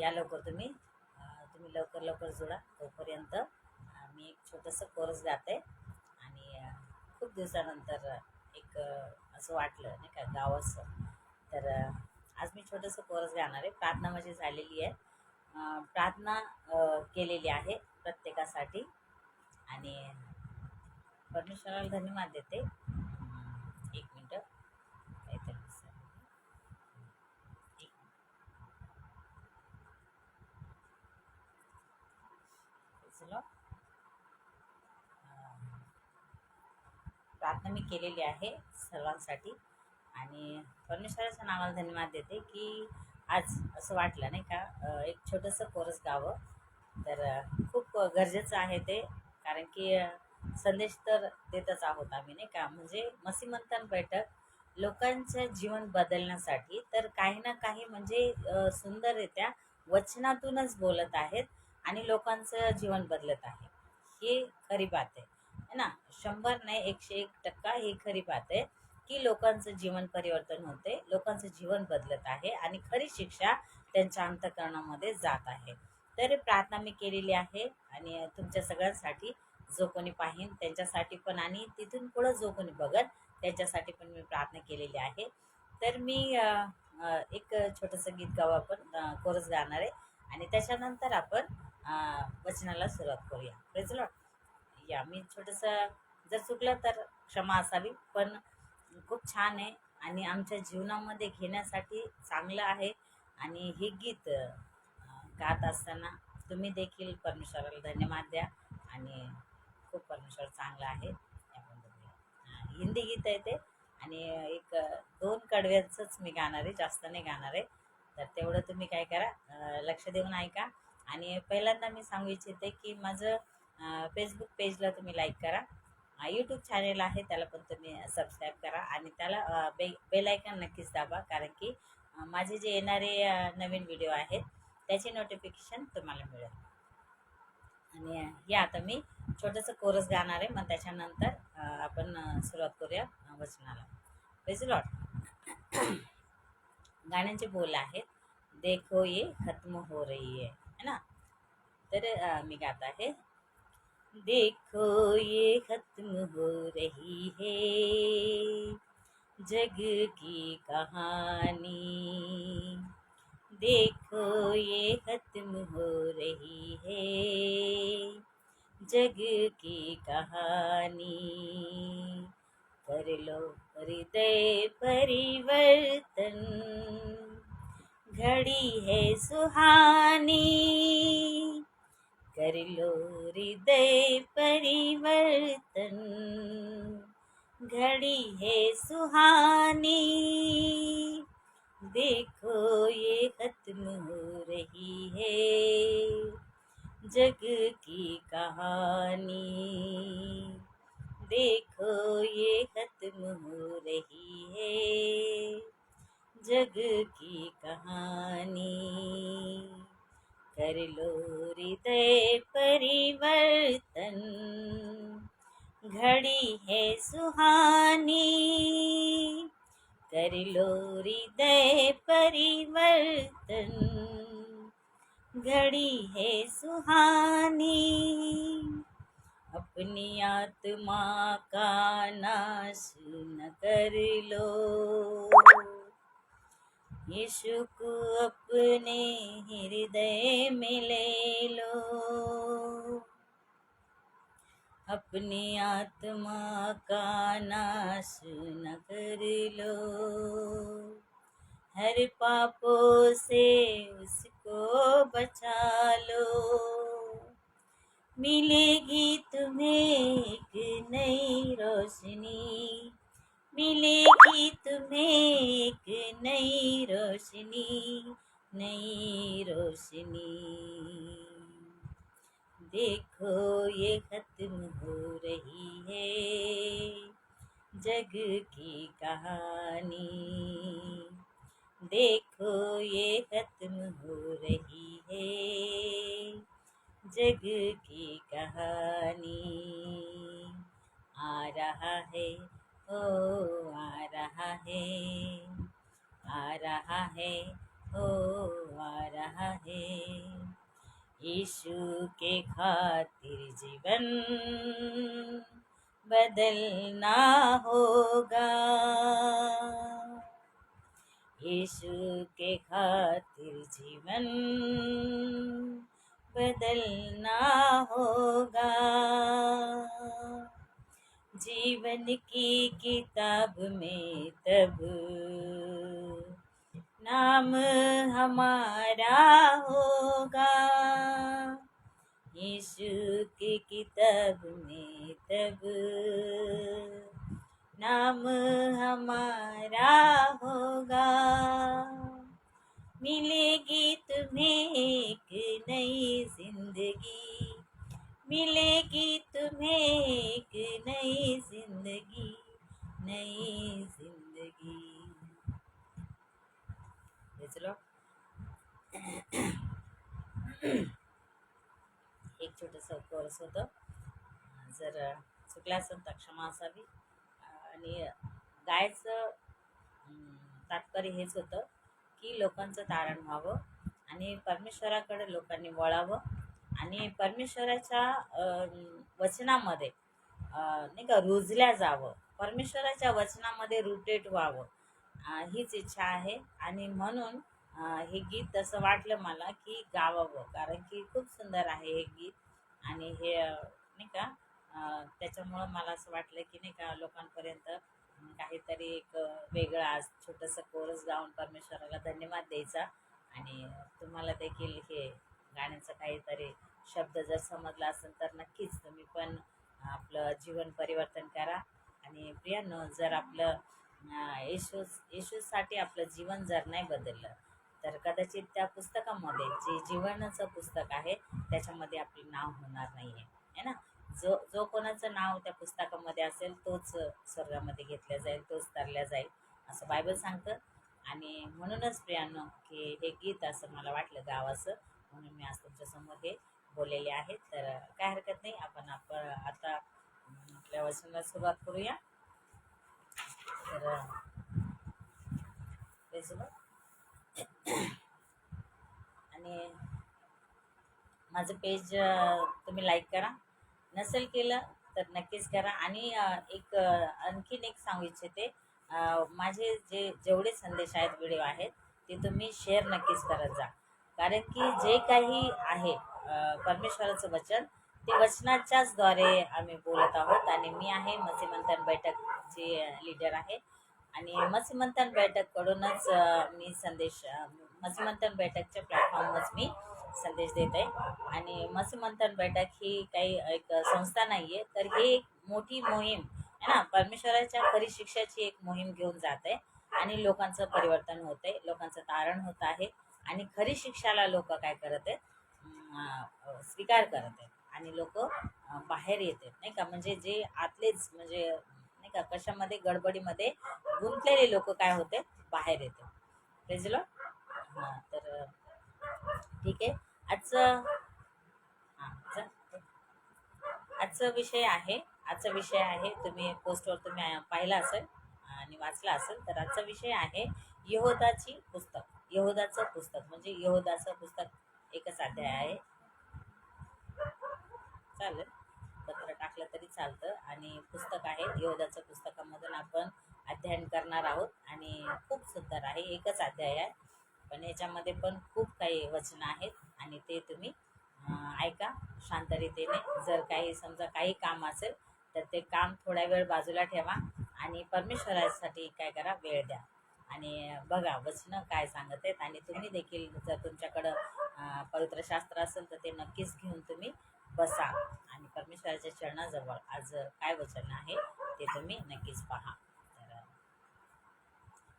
या लवकर तुम्ही लवकर लवकर जोडा. तोपर्यंत मी एक छोटंसं कोर्स गाते आणि खूप दिवसानंतर असं वाटलं नाही का गावाचं. तर आज मी छोटंसं कोर्स गाणार आहे. प्रार्थना माझी झालेली आहे. प्रार्थना केलेली आहे प्रत्येकासाठी आणि परमेश्वराला धन्यवाद देते. एक मिनटं काहीतरी विसरले. एक चलो प्रार्थना मी केलेली आहे सर्वांसाठी आणि परमेश्वराच्या नावाला धन्यवाद देते की आज असं वाटलं नाही का एक छोटंसं कोरस गावं. तर खूप गरजेचं आहे ते, कारण की संदेश तर देतच आहोत आम्ही नाही का. म्हणजे मसीमंथन बैठक लोकांचं जीवन बदलण्यासाठी तर काही ना काही म्हणजे सुंदररित्या वचनातूनच बोलत आहेत आणि लोकांचं जीवन बदलत आहे. ही खरी बात आहे ना. 100 नाही 101% ही खरी बात आहे की लोकांचं जीवन परिवर्तन होते, लोकांचं जीवन बदलत आहे आणि खरी शिक्षा त्यांच्या अंतःकरणामध्ये जात आहे. तर प्रार्थना मी केलेली आहे आणि तुमच्या सगळ्यांसाठी जो कोणी पाहीन त्यांच्यासाठी पण आणि तिथून पुढं जो कोणी बघत त्यांच्यासाठी पण मी प्रार्थना केलेली आहे. तर मी एक छोटंसं गीत गाऊ आपण, कोरस गाणार आहे आणि त्याच्यानंतर आपण वचनाला सुरुवात करूया. Praise Lord. या मी छोटंसं जर चुकलं तर क्षमा असावी, पण खूप छान आहे आणि आमच्या जीवनामध्ये घेण्यासाठी चांगलं आहे. आणि हे गीत गात असताना तुम्ही देखील परमेश्वराला धन्यवाद द्या आणि खूप परमेश्वर चांगला आहे. आपण बघूया. हिंदी गीत आहे ते आणि एक 2 कडव्यांचंच मी गाणार आहे, जास्त नाही गाणार आहे. तर तेवढं तुम्ही काय करा, लक्ष देऊन ऐका. आणि पहिल्यांदा मी सांगू इच्छिते की माझं फेसबुक पेजला तुम्ही लाईक करा. यूट्यूब चॅनेल आहे त्याला पण तुम्ही सबस्क्राईब करा आणि त्याला बेल आयकॉन नक्कीच दाबा, कारण की माझे जे येणारे नवीन व्हिडिओ आहेत त्याची नोटिफिकेशन तुम्हाला मिळेल. आणि या आता मी छोटंसं कोरस गाणार आहे, मग त्याच्यानंतर आपण सुरुवात करूया वचनाला. Praise Lord. गाण्यांचे बोल आहेत, देखो ये खत्म हो रही है ना. तर मी गात आहे. देखो ये खत्म हो रही है जग की कहानी, देखो ये खत्म हो रही है जग की कहानी, कर लो हृदय परिवर्तन, घड़ी है सुहानी, कर लो हृदय परिवर्तन, घड़ी है सुहानी, देखो ये खत्म हो रही है जग की कहानी, देखो ये खत्म हो रही है जग की कहानी, कर लो हृदय परिवर्तन, घड़ी है सुहानी, कर लो हृदय परिवर्तन, घड़ी है सुहानी, अपनी आत्मा का नाश न कर लो, यीशु को अपने हृदय में ले लो, अपनी आत्मा का नाश न कर लो, हर पापों से उसको बचा लो, मिलेगी तुम्हें एक नई रोशनी, मिलेगी तुम्हें एक नई रोशनी, नई रोशनी, देखो ये खत्म हो रही है जग की कहानी, देखो ये खत्म हो रही है जग की कहानी, आ रहा है ओ आ रहा है, आ रहा है ओ आ रहा यीशु के खातिर जीवन बदलना होगा। यीशु के खातिर जीवन बदलना होगा। जीवन की किताब में तब नाम हमारा होगा। यीशु की किताब में तब नाम हमारा होगा। मिलेगी तुम्हें एक नई जिंदगी, मिलेगी तुम्हें एक नई जिंदगी, नई जिंदगी। चलो एक छोटंसं कोर्स होतं, जर चुकलं असेल तर क्षमा असावी. आणि गायचं तात्पर्य हेच होतं की लोकांचं तारण व्हावं आणि परमेश्वराकडे लोकांनी वळावं आणि परमेश्वराच्या वचनामध्ये नाही का रुजल्या जावं, परमेश्वराच्या वचनामध्ये रुटेट व्हावं, हीच इच्छा आहे. आणि म्हणून हे गीत असं वाटलं मला की गावावं, कारण की खूप सुंदर आहे हे गीत. आणि हे नाही का त्याच्यामुळं मला असं वाटलं की नाही का लोकांपर्यंत काहीतरी एक वेगळं आज छोटंसं कोरस गाऊन परमेश्वराला धन्यवाद द्यायचा. आणि तुम्हाला देखील हे गाण्याचं काहीतरी शब्द जर समजला असेल तर नक्कीच तुम्ही पण आपलं जीवन परिवर्तन करा. आणि प्रियांनो, जर आपलं येशूसाठी आपलं जीवन जर नाही बदललं तर कदाचित त्या पुस्तकामध्ये जे जीवनाचं पुस्तक आहे त्याच्यामध्ये आपलं नाव होणार नाही आहे ना. जो कोणाचं नाव त्या पुस्तकामध्ये असेल तोच स्वर्गामध्ये घेतल्या जाईल, तोच तरल्या जाईल असं बायबल सांगतं. आणि म्हणूनच प्रियांनो की हे गीत असं मला वाटलं गावाचं, म्हणून मी आज तुमच्यासमोर हे बोललेले आहेत. तर काय हरकत नाही, आपण आता आपल्या वचनाला सुरुवात करूया. तर आणि माझं पेज तुम्ही लाईक करा, नसेल केलं तर नक्कीच करा. आणि आणखीन एक सांगू इच्छिते, माझे जेवढे संदेश आहेत, व्हिडिओ आहेत, ते तुम्ही शेअर नक्कीच करत जा. कारण की जे काही आहे परमेश्वराचं वचन, ते वचनाच्याचद्वारे आम्ही बोलत आहोत. आणि मी आहे मसीमंथन बैठकची लीडर आहे. आणि मसीमंथन बैठककडूनच मी संदेश मसीमंथन बैठकच्या प्लॅटफॉर्मवरच मी संदेश देत आहे. आणि मसीमंथन बैठक ही काही एक संस्था नाही आहे, तर ही एक मोठी मोहीम आहे ना, परमेश्वराच्या खरी शिक्षाची एक मोहीम घेऊन जात आहे. आणि लोकांचं परिवर्तन होत आहे, लोकांचं तारण होत आहे. आणि खरी शिक्षाला लोक काय करत आहेत, स्वीकार करत आहेत. आणि लोक बाहेर येत आहेत नाही का, म्हणजे जे आतलेच म्हणजे नाही का कशामध्ये गडबडीमध्ये गुंतलेले लोक काय होते, बाहेर येते. भेजलो हां. तर ठीक आहे. आजचं हां आजचा विषय आहे तुम्ही पोस्टवर तुम्ही पाहिला असेल आणि वाचला असेल. तर आजचा विषय आहे यहोदाचं पुस्तक म्हणजे यहोदाचं पुस्तक एकच अध्याय आहे, चालेल पत्र टाकलं तरी चालतं. आणि पुस्तक आहे यहोदाचं, पुस्तकामधून आपण अध्ययन करणार आहोत. आणि खूप सुंदर आहे, एकच अध्याय आहे पण याच्यामध्ये पण खूप काही वचनं आहेत. आणि ते तुम्ही ऐका शांतरीतेने. जर काही समजा काही काम असेल तर ते काम थोडा वेळ बाजूला ठेवा आणि परमेश्वरासाठी काय करा, वेळ द्या. आणि बघा वचनं काय सांगत आहेत. आणि तुम्ही देखील जर तुमच्याकडं पवित्रशास्त्र असेल तर ते नक्कीच घेऊन तुम्ही बसा आणि परमेश्वराच्या चरणाजवळ आज काय वचन आहे ते तुम्ही नक्कीच पहा. तर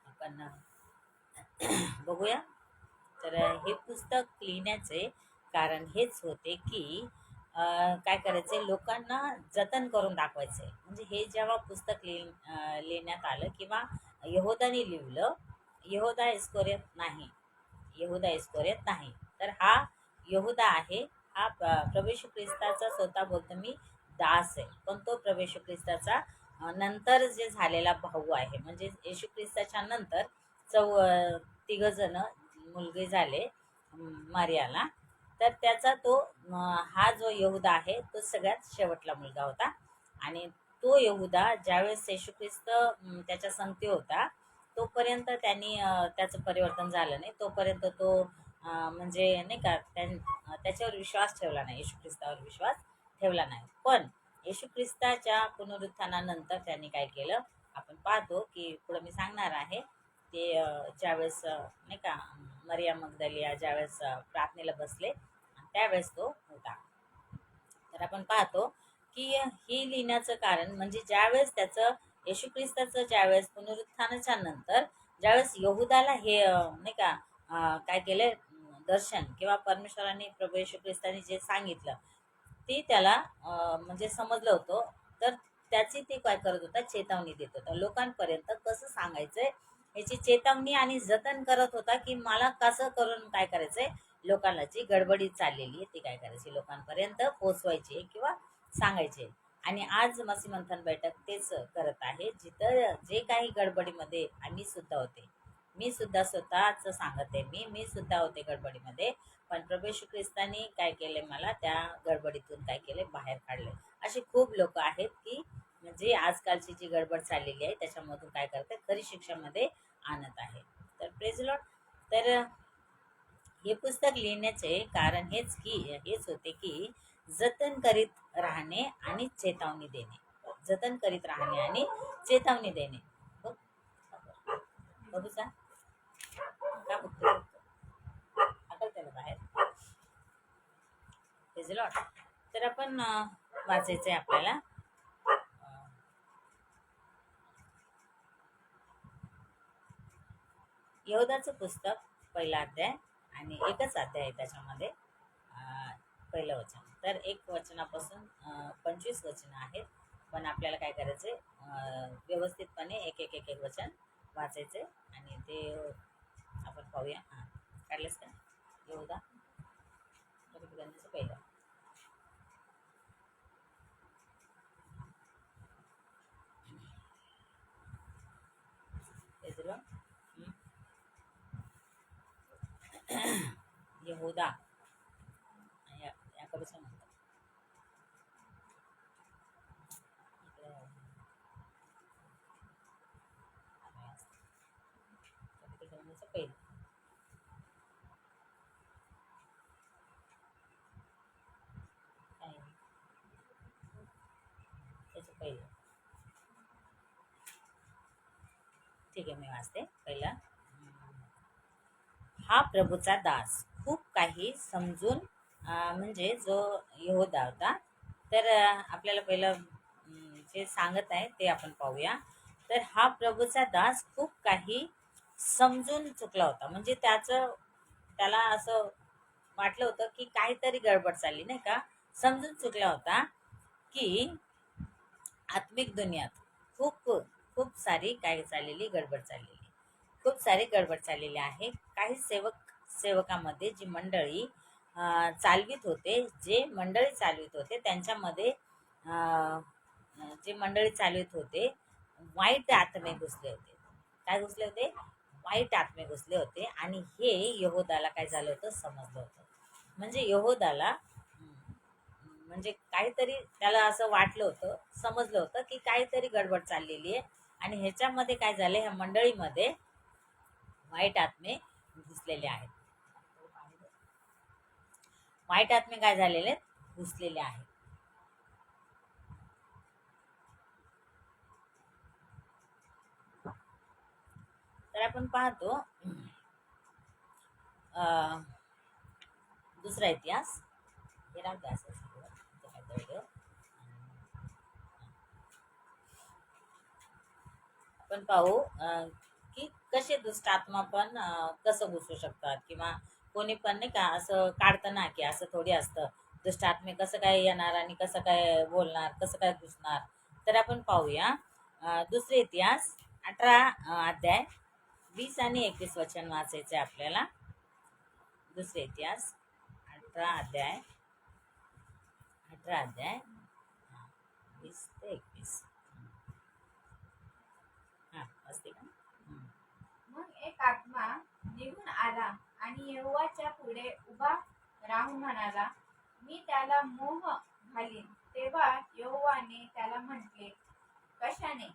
आपण बघूया. तर हे पुस्तक लिहिण्याचे कारण हेच होते की काय करायचे, लोकांना जतन करून दाखवायचे. म्हणजे हे जेव्हा पुस्तक लिहिण्यात आलं किंवा यहोदाने लिहिलं, यहोदा इस्करियोत नाही, तर हा यहोदा आहे. हा प्रभू येशू ख्रिस्ताचा स्वतः बोलतो मी दास आहे, पण तो प्रभू येशू ख्रिस्ताचा नंतर जे झालेला भाऊ आहे. म्हणजे येशू ख्रिस्ताच्या नंतर तिघ जण मुलगे झाले मारियाला. तर त्याचा तो हा जो यहुदा आहे तो सगळ्यात शेवटला मुलगा होता. आणि तो यहुदा ज्यावेळेस येशू ख्रिस्त त्याच्या संगती होता, तोपर्यंत त्यांनी त्याचं परिवर्तन झालं नाही. तोपर्यंत तो म्हणजे नाही का त्याच्यावर विश्वास ठेवला नाही, येशू ख्रिस्तावर विश्वास ठेवला नाही. पण येशू ख्रिस्ताच्या पुनरुत्थानानंतर त्यांनी काय केलं आपण पाहतो, की पुढं मी सांगणार आहे. ते ज्यावेळेस नाही का मरियम मगदलिया ज्यावेळेस प्रार्थनेला बसले त्यावेळेस तो होता. तर आपण पाहतो की हे लिहिण्याचं कारण म्हणजे ज्यावेळेस त्याचं येशू ख्रिस्ताचं ज्यावेळेस पुनरुत्थानाच्या नंतर ज्यावेळेस यहुदाला हे नाही का काय केले दर्शन किंवा परमेश्वराने प्रभू येशू ख्रिस्ताने जे सांगितलं ते त्याला म्हणजे समजलं होतं. तर त्याची ते काय करत होता चेतावणी देत होता लोकांपर्यंत कसं सांगायचंय याची चेतावणी आणि जतन करत होता, की मला कसं करून काय करायचंय लोकांना जी गडबडी चाललेली आहे ती काय करायची लोकांपर्यंत पोचवायची किंवा सांगायचे. आणि आज मसी मंथन बैठक तेच करत आहे, जिथं जे काही गडबडीमध्ये आम्ही सुद्धा होते, मी सुद्धा स्वतःच सांगत आहे, मी सुद्धा होते गडबडीमध्ये. पण प्रभू येशू ख्रिस्तानी काय केले मला त्या गडबडीतून काय केले बाहेर काढले. असे खूप लोक आहेत की म्हणजे आजकालची जी गडबड चाललेली आहे त्याच्यामधून काय करते खरी शिक्षामध्ये आणत आहे. तर प्रेज लॉर्ड. तर हे पुस्तक लिहिण्याचे कारण हेच होते की जतन करीत राहणे आणि चेतावणी देणे. जतन करीत राहणे आणि चेतावणी देणे. बघ बघूचा का बघतो त्याला बाहेर. Praise Lord. तर आपण वाचायचंय आपल्याला यहोदाचं पुस्तक पहिला अध्याय आणि एकच अध्याय आहे त्याच्यामध्ये. पहिलं वचन तर एक वचनापासून 25 वचनं आहेत. पण आपल्याला काय करायचंय व्यवस्थितपणे एक एक एक एक वचन वाचायचंय आणि ते आपण पाहूया. हां काढलेस का यहोदा पहिलं. यहोदा याकडे म्हणतात पहिलं. त्याचं पहिलं. ठीक आहे मी वाचते पहिला. हा प्रभूचा दास खूप काही समजून म्हणजे जो यहोदा होता. तर आपल्याला पहिलं जे सांगत आहे ते आपण पाहूया. तर हा प्रभूचा दास खूप काही समजून चुकला होता. म्हणजे त्याला असं वाटलं होतं की काहीतरी गडबड चालली नाही का. समजून चुकला होता की आत्मिक दुनियात खूप खूप सारी काय चाललेली गडबड चाललेली. खूप सारी गडबड चाललेली आहे. काही सेवकामध्ये जी मंडळी चालवित होते, जे मंडळी चालवित होते त्यांच्यामध्ये जे मंडळी चालवित होते वाईट आत्मे घुसले होते. काय घुसले होते? वाईट आत्मे घुसले होते. आणि हे यहोदाला काय झालं होतं समजलं होतं. म्हणजे यहोदाला म्हणजे काहीतरी त्याला असं वाटलं होतं, समजलं होतं की काहीतरी गडबड चाललेली आहे. आणि ह्याच्यामध्ये काय झालं ह्या मंडळीमध्ये वाईट आत्मे घुसलेले आहेत. वाईट आत्मे काय झालेले घुसलेले आहेत. तर आपण पाहतो दुसरा इतिहास आपण पाहू की कसे दुष्ट आत्मा पण कसं घुसू शकतात किंवा कोणी पण नाही का असं काढतं ना की असं थोडी असतं दुष्ट आत्मे कसं काय येणार आणि कसं काय बोलणार कसं काय घुसणार. तर आपण पाहूया दुसरे इतिहास 18 अध्याय 20 आणि 21 वचन वाचायचे आपल्याला. दुसरे इतिहास 18 अध्याय 20 ते 21. हां असते का. मग एक आत्मा निघून आला आणि यहोवाच्या पुढे उभा राहून म्हणाला, मी त्याला मोह घालीन. तेव्हा यहोवाने त्याला म्हटले, कशाने?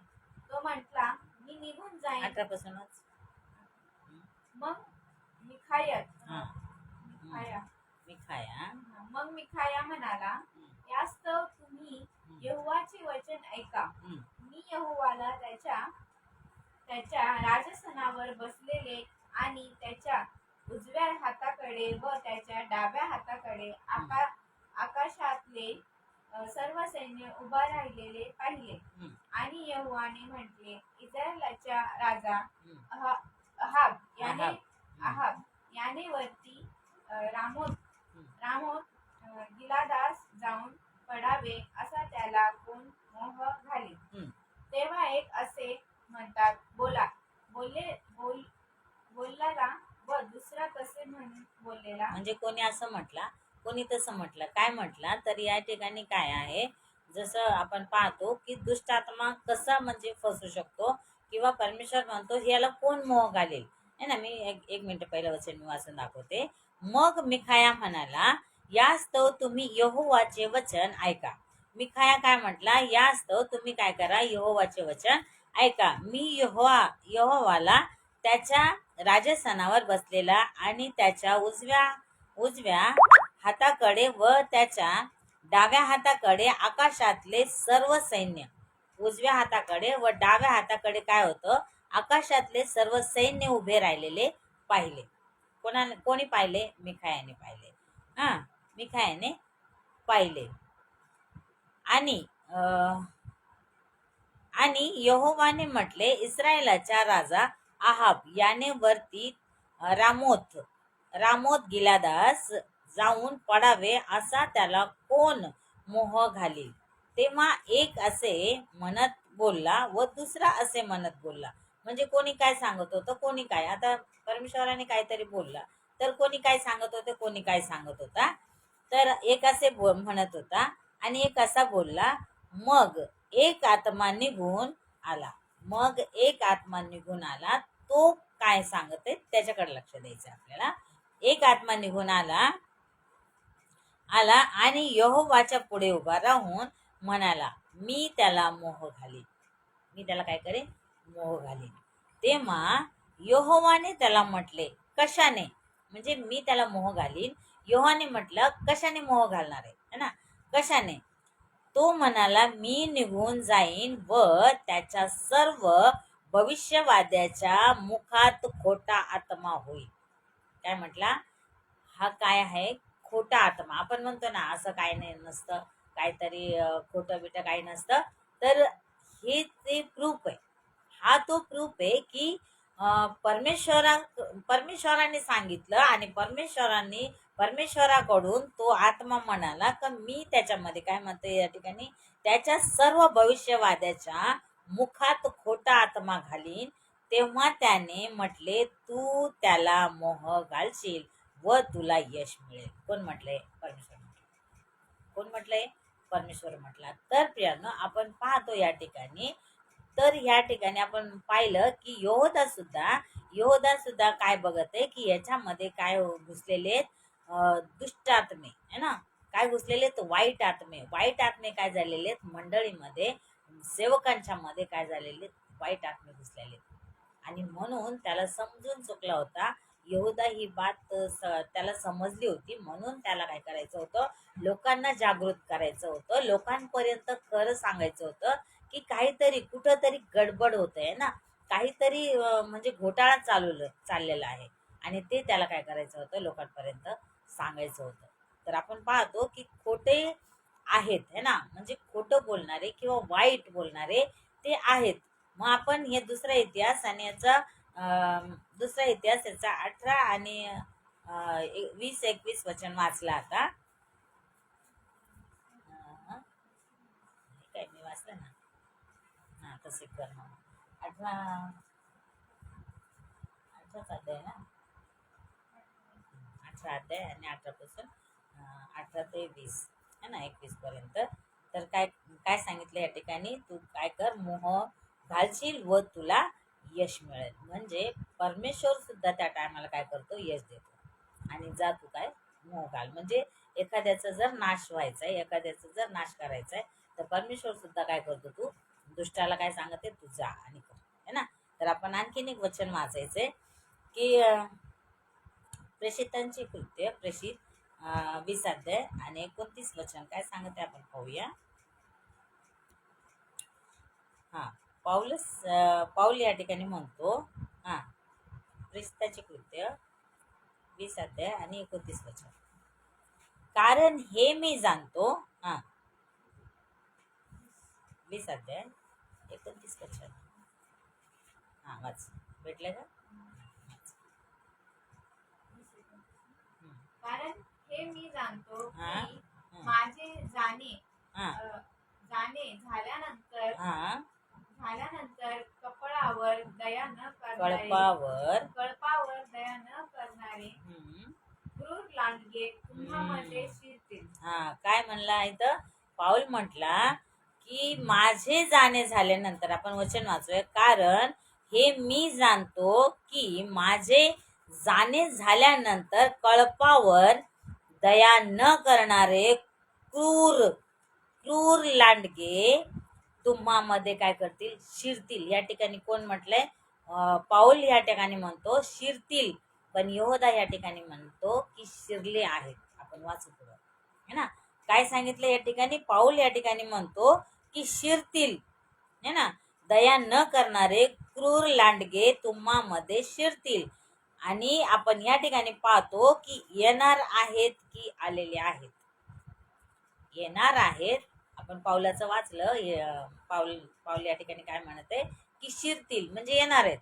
तो म्हटला, मी निघून जाईन. 18 पासूनच. मग मिखायात हा. मिखाया मिखाया. मग मिखाया म्हणाला, यास्तव तुम्ही यहोवाचे वचन ऐका. मी यहोवाला त्याच्या राजसनावर बसलेले आणि त्याच्या उजव्या हाताकडे व त्याच्या डाव्या हाताकडे आकाशातले सर्व सैन्य उभा राहिलेले पाहिले. आणि यहोवाने म्हटले, इस्रायलाचा राजा अहाब याने वरती रामोत गिलादास जाऊन पडावे असा त्याला कोण मोह घालील. तेव्हा एक असे म्हणतात बोलला व दुसरा तसे म्हणून बोललेला. म्हणजे कोणी असं म्हटला, कोणी तसं म्हटलं. काय म्हटला तर या ठिकाणी काय आहे, जसं आपण पाहतो की दुष्ट आत्मा कसा म्हणजे फसू शकतो, किंवा परमेश्वर म्हणतो याला कोण मोह घालेल, है ना. मी एक मिनिट पहिलं वचन मी वाचून दाखवते. मग मिखाया म्हणाला, यास्तव तुम्ही यहोवाचे वचन ऐका. मिखाया काय म्हटला, यास्तव तुम्ही काय करा, यहोवाचे वचन ऐका. मी यहोवाला त्याच्या राजस्थानावर बसलेला आणि त्याच्या उजव्या हाताकडे व त्याच्या डाव्या हाताकडे आकाशातले सर्व सैन्य. उजव्या हाताकडे व डाव्या हाताकडे काय होतं, आकाशातले सर्व सैन्य उभे राहिलेले पाहिले. कोणी पाहिले? मिखायाने पाहिले. मिखायाने पाहिले. आणि यहोवाने म्हटले, इस्रायलाचा राजा आहाब याने वरती रामोत गिलादास जाऊन पडावे असा त्याला कोण मोह घालील. तेव्हा एक असे म्हणत बोलला व दुसरा असे म्हणत बोलला. म्हणजे कोणी काय सांगत होतं, कोणी काय, आता परमेश्वराने काहीतरी बोलला तर कोणी काय सांगत होते, कोणी काय सांगत होता. तर एक असे म्हणत होता आणि एक असा बोलला. मग एक आत्मा निघून आला. तो काय सांगते त्याच्याकडे लक्ष द्यायचं आपल्याला. एक आत्मा निघून आला आणि यहोवाच्या पुढे उभा राहून म्हणाला, मी त्याला मोह घालीन. मी त्याला काय करेन? मोह घालीन. तेव्हा यहोवाने त्याला म्हटले, कशाने? म्हणजे मी त्याला मोह घालीन. यहोवाने म्हटलं, कशाने मोह घालणार आहे ना, कशाने? तो म्हणाला, मी निघून जाईन व त्याच्या सर्व भविष्यवाद्याच्या मुखात खोटा आत्मा होईल. काय म्हटला? हा काय आहे? खोटा आत्मा. आपण म्हणतो ना, असं काय नाही नसतं, काहीतरी खोटं बिटं काही नसतं. तर हे ते प्रूफ आहे. हा तो प्रूफ आहे की परमेश्वराने सांगितलं आणि परमेश्वराकडून तो आत्मा म्हणाला का मी त्याच्यामध्ये काय म्हणते या ठिकाणी, त्याच्या सर्व भविष्यवाद्याच्या मुखात खोटा आत्मा घालीन. तेव्हा त्याने म्हटले, तू त्याला मोह घालशील व तुला यश मिळेल. कोण म्हटलंय? परमेश्वर म्हटलं. कोण म्हटलंय? परमेश्वर म्हटला. तर प्रियानो, आपण पाहतो या ठिकाणी, तर या ठिकाणी आपण पाहिलं की यहोदा सुद्धा काय बघत आहे की याच्यामध्ये काय घुसलेले दुष्ट आत्मे है ना, काय घुसलेले तर वाईट आत्मे काय झालेले आहेत मंडळीमध्ये, सेवकांच्या मध्ये काय झालेले वाईट आत्मे घुसलेले. आणि म्हणून त्याला समजून चुकला होता. यहोदा ही बात त्याला समजली होती. म्हणून त्याला काय करायचं होतं, लोकांना जागृत करायचं होतं, लोकांपर्यंत खरं सांगायचं होतं की काहीतरी कुठंतरी गडबड होत आहे ना, काहीतरी म्हणजे घोटाळा चाललेला आहे. आणि ते त्याला काय करायचं होतं, लोकांपर्यंत सांगायचं होतं. तर आपण पाहतो की खोटे आहेत है ना, म्हणजे खोटं बोलणारे किंवा वाईट बोलणारे ते आहेत. मग आपण हे दुसरा इतिहास आणि याचा 18 आणि 20-21 वचन वाचला आता. काय मी वाचलं ना, तसे कर मग. 18 अध्याय ना, 18 अध्याय आणि 18 पासून 18 ते 20 है ना, 21 पर्यंत. तर काय काय सांगितलं या ठिकाणी, तू काय कर, मोह घालशील व तुला यश मिळेल. म्हणजे परमेश्वर सुद्धा त्या टायमाला काय करतो, यश देतो. आणि जा तू काय मोह घाल. म्हणजे एखाद्याचा जर नाश व्हायचा आहे, एखाद्याचा जर नाश करायचा आहे, तर परमेश्वर सुद्धा काय करतो, तू दुष्टाला काय सांगते, तू जा आणि कर, है ना. तर आपण आणखीन एक वचन वाचायचंय की प्रेषितांची कृत्य, प्रेषित 20 अध्याय आणि 29 वचन काय सांगते आपण पाहूया. हा, पाऊल या ठिकाणी म्हणतो, हा, प्रेषितांची कृत्य 20 अध्याय आणि 29 वचन. कारण हे मी जाणतो, हा, 20 अध्याय 29 वचन. हा, वाच. भेटलं का? कारण हे मी जाणतो हा, की हा, माझे जाणे हा, झाल्यानंतर हा, कळपावर दया न करणारे क्रूर लांडगे तुम्हामध्ये शिरतील. हा, काय म्हणला इथं पाऊल म्हटला की माझे जाणे झाल्यानंतर, आपण वचन वाचूया, कारण हे मी जाणतो की माझे जाणे झाल्यानंतर कळपावर दया न करणारे क्रूर क्रूर लांडगे तुम्हामध्ये काय करतील, शिरतील. या ठिकाणी कोण म्हटलंय, पाऊल या ठिकाणी म्हणतो शिरतील, पण यहोदा या ठिकाणी म्हणतो की शिरले आहेत. आपण वाचू पुढं, है ना. काय सांगितलं या ठिकाणी, पाऊल या ठिकाणी म्हणतो की शिरतील, है ना. दया न करणारे क्रूर लांडगे तुम्हामध्ये शिरतील. आणि आपण या ठिकाणी पाहतो की येणार आहेत की आलेले आहेत. येणार आहेत. आपण पाऊलाचं वाचलं, पाऊल या ठिकाणी काय म्हणते की शिरतील म्हणजे येणार आहेत.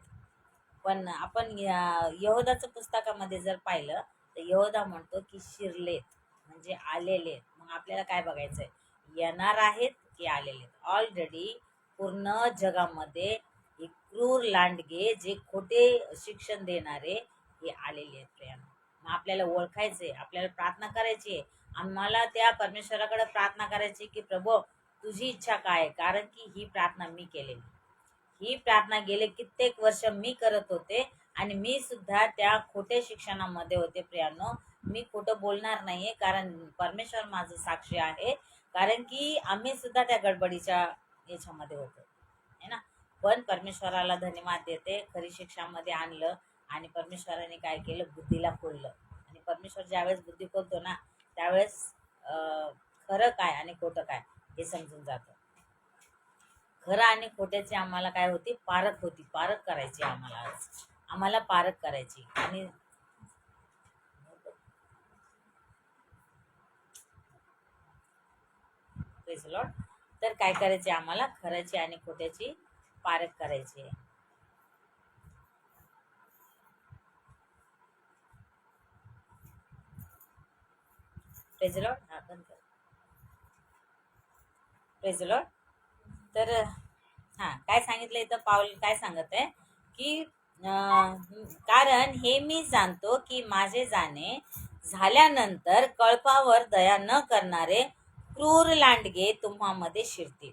पण आपण यहोदाचं पुस्तकामध्ये जर पाहिलं तर यहोदा म्हणतो की शिरलेत म्हणजे आलेले. मग आपल्याला काय बघायचंय, येणार आहेत की आलेले. ऑलरेडी पूर्ण जगामध्ये हे क्रूर लांडगे जे खोटे शिक्षण देणारे हे आलेले आहेत प्रियांनो. मग आपल्याला ओळखायचे, आपल्याला प्रार्थना करायची, आम्हाला त्या परमेश्वराकडे प्रार्थना करायची की प्रभू तुझी इच्छा काय आहे. कारण की ही प्रार्थना मी केलेली, ही प्रार्थना गेले कित्येक वर्ष मी करत होते आणि मी सुद्धा त्या खोटे शिक्षणामध्ये होते प्रियांनो. मी खोटं बोलणार नाहीये, कारण परमेश्वर माझं साक्षी आहे. कारण की आम्ही सुद्धा त्या गडबडीच्या याच्यामध्ये होतो, है ना. पण परमेश्वराला धन्यवाद देते, खरी शिक्षामध्ये आणलं आणि परमेश्वराने काय केलं, बुद्धीला खोललं. आणि परमेश्वर ज्यावेळेस बुद्धी खोलतो ना, त्यावेळेस खरं काय आणि खोटं काय हे समजून जातं. खरं आणि खोट्याची आम्हाला काय होती, पारख करायची आम्हाला पारख करायची. आणि प्रेज लॉर्ड. तर काय करायचे, आम्हाला खऱ्याची आणि खोट्याची पारख करायची. Praise Lord. हा, बंद कर. Praise Lord. तर हा, काय सांगितलं इथं पाऊल, काय सांगत आहे की कारण हे मी जाणतो की माझे जाणे झाल्यानंतर कळपावर दया न करणारे क्रूर लांडगे तुम्हामध्ये शिरतील.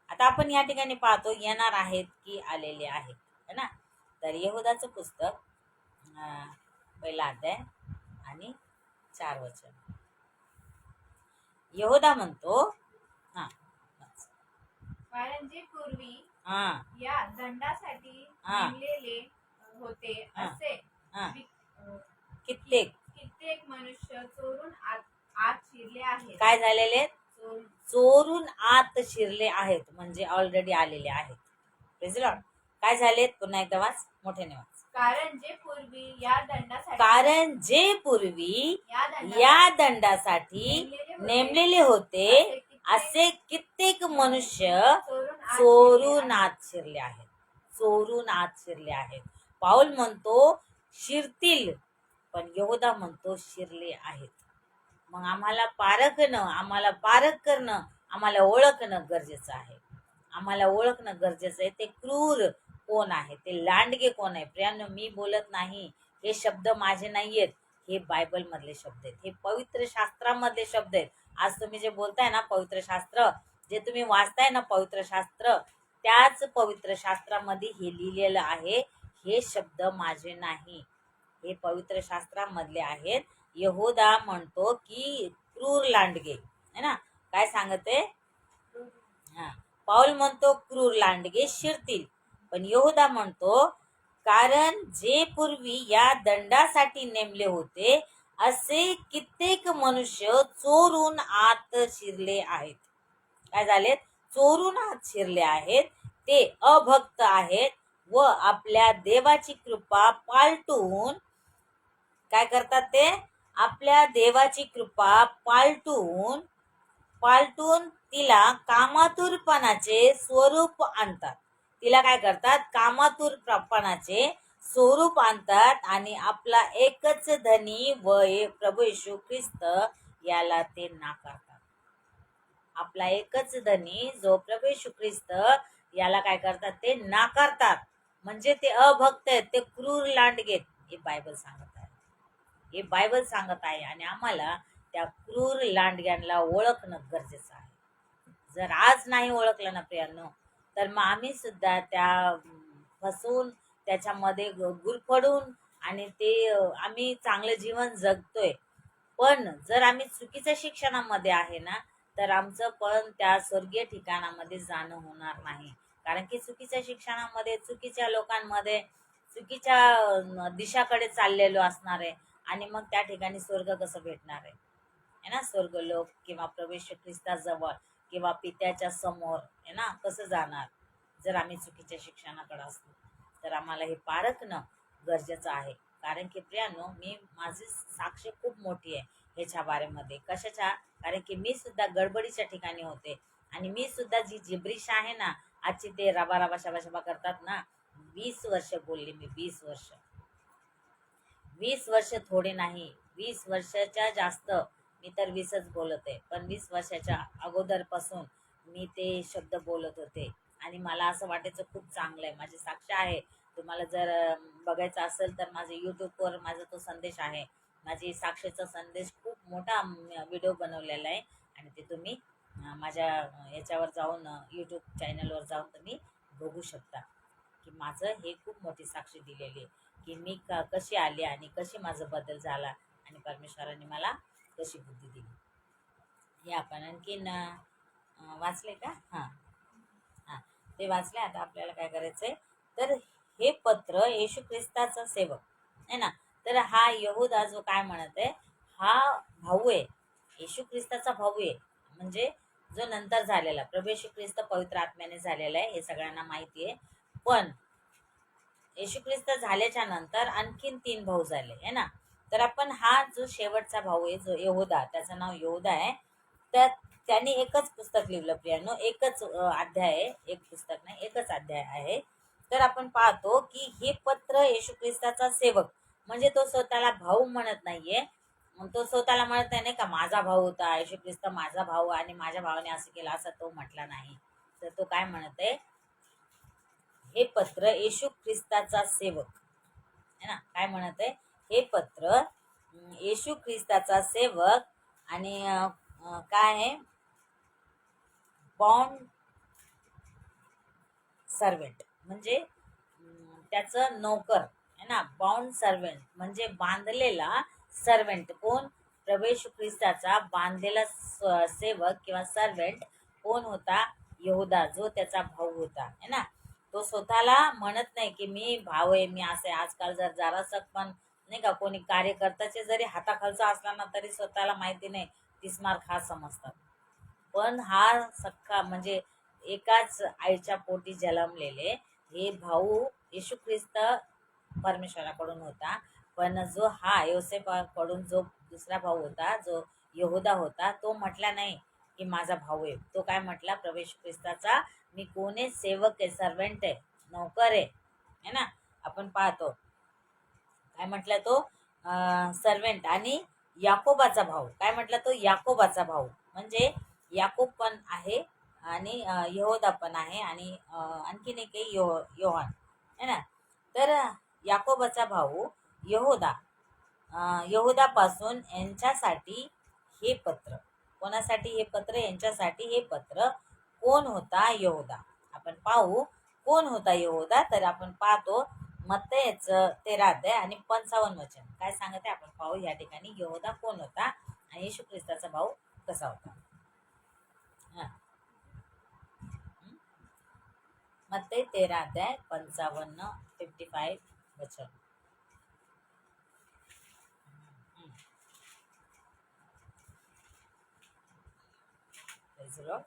आता आपण या ठिकाणी पाहतो येणार आहेत की आलेले आहेत, है ना. तर यहोदाचं पुस्तक 1 अध्याय आणि 4 वचन. यहोदा म्हणतो, हा, कारण जे पूर्वी हा, या दंडासाठी हा, नेमलेले होते हा, असे हा, कित्येक मनुष्य चोरून आत शिरले आहेत. काय झालेले, चोरून आत शिरले आहेत म्हणजे ऑलरेडी आलेले आहेत. Praise Lord. काय झालेत, पुन्हा एकदा वाच, मोठ्याने वाच. कारण जे पूर्वी या दंडासाठी नेमलेले होते असे कित्येक मनुष्य चोरून आत शिरले आहेत. चोरून आत शिरले आहेत. पाऊल म्हणतो शिरतील, पण यहोदा म्हणतो शिरले आहेत. मग आम्हाला पारख करणं, आम्हाला ओळखणं गरजेचं आहे. आम्हाला ओळखणं गरजेचं आहे ते क्रूर कोण आहे, ते लांडगे कोण आहे. प्रियांनो, मी बोलत नाही, हे शब्द माझे नाही आहेत, हे बायबल मधले शब्द आहेत, हे पवित्र शास्त्रामधले शब्द आहेत. आज तुम्ही जे बोलताय ना पवित्र शास्त्र, जे तुम्ही वाचताय ना पवित्र शास्त्र, त्याच पवित्र शास्त्रामध्ये हे लिहिलेलं आहे. हे शब्द माझे नाही, हे पवित्र शास्त्रामधले आहेत. यहूदा म्हणतो की क्रूर लांडगे है ना, काय सांगते? हा, पाऊल म्हणतो क्रूर लांडगे शिरतील, पण यहूदा म्हणतो कारण जे पूर्वी या दंडासाठी नेमले होते असे कित्येक मनुष्य चोरून आत शिरले आहेत. काय झालेत? चोरून आत शिरले आहेत. ते अभक्त आहेत व आपल्या देवाची कृपा पालटून काय करतात? ते आपल्या देवाची कृपा पालटून पालटून तिला कामातुरपणाचे स्वरूप आणतात. तिला काय करतात? कामातुरपणाचे स्वरूप आणतात आणि आपला एकच धनी व प्रभू येशू ख्रिस्त याला ते नाकारतात. आपला एकच धनी जो प्रभू येशू ख्रिस्त याला काय करतात? ते नाकारतात. म्हणजे ते अभक्त आहेत, ते क्रूर लांडगे आहेत. हे बायबल सांगत आहे. हे बायबल सांगत आहे आणि आम्हाला त्या क्रूर लांडग्यांना ओळखणं गरजेचं आहे. जर आज नाही ओळखलं ना प्रियांनो, तर मग आम्ही सुद्धा त्या फसून त्याच्यामध्ये गुरफडून आणि ते आम्ही चांगलं जीवन जगतोय. पण जर आम्ही चुकीच्या शिक्षणामध्ये आहे ना, तर आमचं पण त्या स्वर्गीय ठिकाणामध्ये जाणं होणार नाही. कारण की चुकीच्या शिक्षणामध्ये, चुकीच्या लोकांमध्ये, चुकीच्या दिशाकडे चाललेलो असणार आहे आणि मग त्या ठिकाणी स्वर्ग कसं भेटणार आहे? है ना, स्वर्गलोक किंवा प्रवेश ख्रिस्ताजवळ किंवा पित्याच्या समोर आहे ना, कसं जाणार जर आम्ही चुकीच्या शिक्षणाकडे असलो? तर आम्हाला हे पारखणं गरजेचं आहे. कारण की प्रियांनो, माझी साक्ष खूप मोठी आहे ह्याच्या बारेमध्ये. कशाच्या? कारण की मी सुद्धा गडबडीच्या ठिकाणी होते आणि मी सुद्धा जी जिब्रिश आहे ना, आजची ते रबा रबा शबा शबा करतात ना, 20 वर्ष बोलले मी. 20 वर्ष थोडे नाही, 20 वर्षाच्या जास्त. मी तर 20च बोलत आहे, पण 20 वर्षाच्या अगोदरपासून मी ते शब्द बोलत होते आणि मला असं वाटायचं खूप चांगलं आहे. माझी साक्ष आहे. तुम्हाला जर बघायचं असेल तर माझे यूट्यूबवर माझा तो संदेश आहे. माझी साक्षेचा संदेश खूप मोठा व्हिडिओ बनवलेला आहे आणि ते तुम्ही माझ्या याच्यावर जाऊन यूट्यूब चॅनलवर जाऊन तुम्ही बघू शकता की माझं हे खूप मोठी साक्ष दिलेली आहे की मी कशी आली आणि कशी माझं बदल झाला आणि परमेश्वराने मला कशी बुद्धी दिली. हे आपण आणखीन वाचले का? हां हां, ते वाचले. आता आपल्याला काय करायचंय? तर हे पत्र येशू ख्रिस्ताचा सेवक आहे ना, तर हा यहूदा जो काय म्हणत आहे, हा भाऊ आहे, येशू ख्रिस्ताचा भाऊ आहे. म्हणजे जो नंतर झालेला प्रभू येशू ख्रिस्त पवित्र आत्म्याने झालेला आहे, हे सगळ्यांना माहिती आहे. पण येशू ख्रिस्त झाल्याच्या नंतर आणखीन 3 भाऊ झाले आहे ना, तर आपण हा जो शेवटचा भाऊ आहे जो यहूदा, त्याचं नाव यहूदा आहे. तर त्यांनी एकच पुस्तक लिहिलं प्रियांनो, एकच अध्याय आहे, एक पुस्तक नाही, एकच अध्याय आहे. तर आपण पाहतो की हे पत्र येशू ख्रिस्ताचा सेवक, म्हणजे तो स्वतःला भाऊ म्हणत नाहीये. तो स्वतःला म्हणत नाही का माझा भाऊ होता, येशू ख्रिस्त माझा भाऊ आणि माझ्या भावाने असं केलं, असं तो म्हटला नाही. तर तो काय म्हणत आहे? हे पत्र येशू ख्रिस्ताचा सेवक है ना, काय म्हणत आहे? हे पत्र येशू ख्रिस्ताचा सेवक आणि काय आहे? बॉन्ड सर्वेंट, म्हणजे त्याचं नौकर है ना. बॉन्ड सर्वेंट म्हणजे बांधलेला सर्वेंट. कोण? प्रभू येशू ख्रिस्ताचा बांधलेला सेवक किंवा सर्वेंट कोण होता? यहूदा, जो त्याचा भाऊ होता है ना. तो स्वतःला म्हणत नाही की मी भाऊ आहे, मी असे. आजकाल जर जरासं पण नाही का कोणी कार्यकर्त्याचे जरी हाताखालचा असला ना, तरी स्वतःला माहिती नाही तिस्मार खा समजतात. पण हा सख्खा म्हणजे एकाच आईच्या पोटी जन्मलेले हे भाऊ येशू ख्रिस्त परमेश्वराकडून होता. पण जो हा योसेफाकडून जो दुसरा भाऊ होता, जो यहूदा होता, तो म्हटला नाही की माझा भाऊ आहे. तो काय म्हटला? प्रभू येशू ख्रिस्ताचा मी कोण आहे? सेवक आहे, सर्वेंट आहे, नौकर आहे है ना. आपण पाहतो काय म्हटला तो? सर्वेंट. आणि याकोबाचा भाऊ. काय म्हटला तो? याकोबाचा भाऊ. म्हणजे याकोब पण आहे आणि यहोदा पण आहे आणि आणखीन एक आहे योहान है ना. तर याकोबाचा भाऊ यहोदा, यहूदापासून यांच्यासाठी हे पत्र. कोणासाठी हे पत्र? यांच्यासाठी हे पत्र. कोण होता? यहूदा. आपण पाहू कोण होता यहूदा. तर आपण पाहतो मत्तेच 13 अध्याय आणि 55 वचन काय सांगत आहे आपण पाहू. या ठिकाणी यहोदा कोण होता आणि येशू ख्रिस्ताचा भाऊ कसा होता. हा. मत्ते 13 अध्याय 55 वचन. Praise the Lord.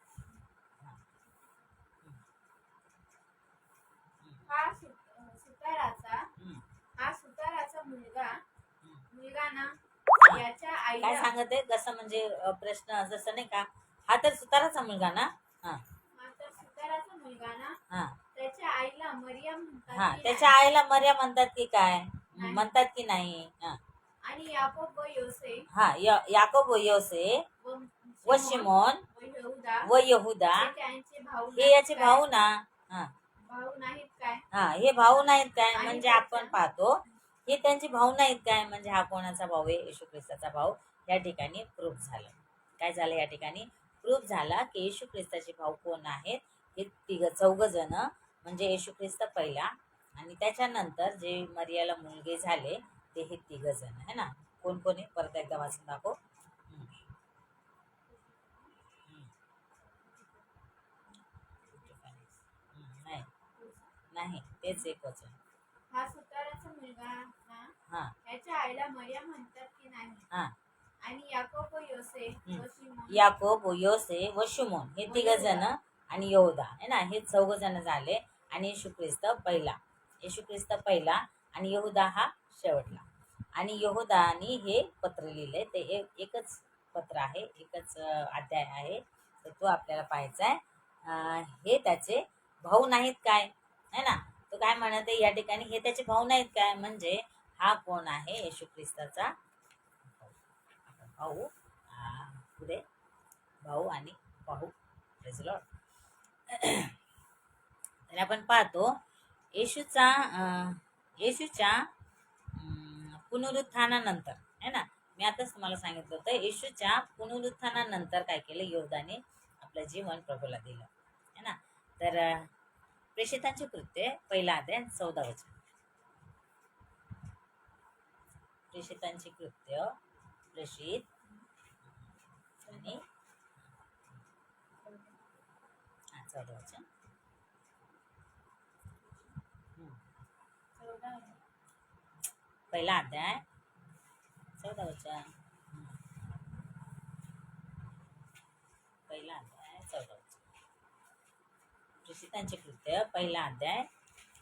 हा सुताराचा हम्म. हा सुताराचा मुलगा ना याच्या काय आईला सांगत आहे कसं म्हणजे प्रश्न जसं नाही का. हा तर सुताराचा मुलगा ना. हा हा तर सुताराचा मुलगा ना हा त्याच्या आईला मरियम म्हणतात हा की त्याच्या नाही? आईला मर्या म्हणतात की काय नाही. म्हणतात की नाही. हा आणि याकोब व योसे हा याकोब व योसे व शिमोन व यहुदा हे त्यांचे भाऊ हे नाहीत याचे काय? भाऊ ना. हा भाऊ नाहीत काय? हा हे भाऊ नाहीत काय आणि म्हणजे त्याच्या- आपण पाहतो हे त्यांचे भाऊ नाहीत काय म्हणजे हा कोणाचा भाऊ आहे. येशू ख्रिस्ताचा भाऊ. या ठिकाणी प्रूफ झालं. काय झालं या ठिकाणी प्रूफ झाला की येशू ख्रिस्ताचे भाऊ कोण आहेत. हे चौघ जण म्हणजे येशू ख्रिस्त पहिला आणि त्याच्यानंतर जे मरियाला मुलगे झाले ते हे 3 जण है ना. कोण कोण आहे परत एकदा वाचून दाखव. हम्म. हम्म. नाही नाही तेच एक वचन. हा सुताराचा मुलगा ना हा याच्या आईला मरियम म्हणतात की नाही? हा आणि याकोब व योसे व शिमोन याकोब योसे व शिमोन हे 3 जण आणि यहोदा है ना. हे 4 जण झाले आणि येशू ख्रिस्त पहिला. येशू ख्रिस्त पहिला आणि यहुदा हा शेवटला. आणि यहुदानी हे पत्र लिहिलंय ते एकच पत्र आहे. एकच अध्याय आहे. तर तो आपल्याला पाहायचा आहे. हे त्याचे भाऊ नाहीत काय है ना. तो काय म्हणत आहे या ठिकाणी हे त्याचे भाऊ नाहीत काय म्हणजे हा कोण आहे येशू ख्रिस्ताचा भाऊ. पुढे भाऊ आणि भाऊ. Praise the Lord. तर आपण पाहतो येशूच्या पुनरुत्थानानंतर है ना. मी आताच तुम्हाला सांगितलं होतं येशूच्या पुनरुत्थानानंतर काय केलं यहोदाने आपलं जीवन प्रभूला दिलं है ना. तर प्रेषितांचे कृत्य पहिला अध्याय 14 वचन. प्रेषितांचे कृत्य प्रेषित आणि 14 वचन. पहिला अध्याय 14 वचन. पहिला अध्याय 14 वचन. प्रेषितांचे कृत्य पहिला अध्याय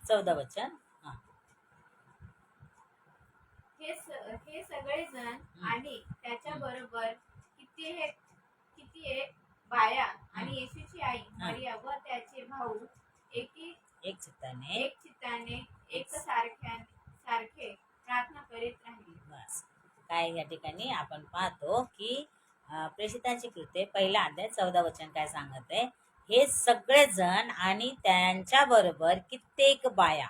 14 वचन. हा हे सगळे जण आणि त्याच्या बरोबर किती एक बाया आणि येशूची आई मरिया व त्याचे भाऊ एक चित्ताने एक सारखे प्रार्थना करीत राहिले. बस काय या ठिकाणी आपण पाहतो की प्रेषितांची कृत्य पहिला अध्याय 14 वचन काय सांगत आहे. हे सगळे जण आणि त्यांच्या बरोबर कित्येक बाया.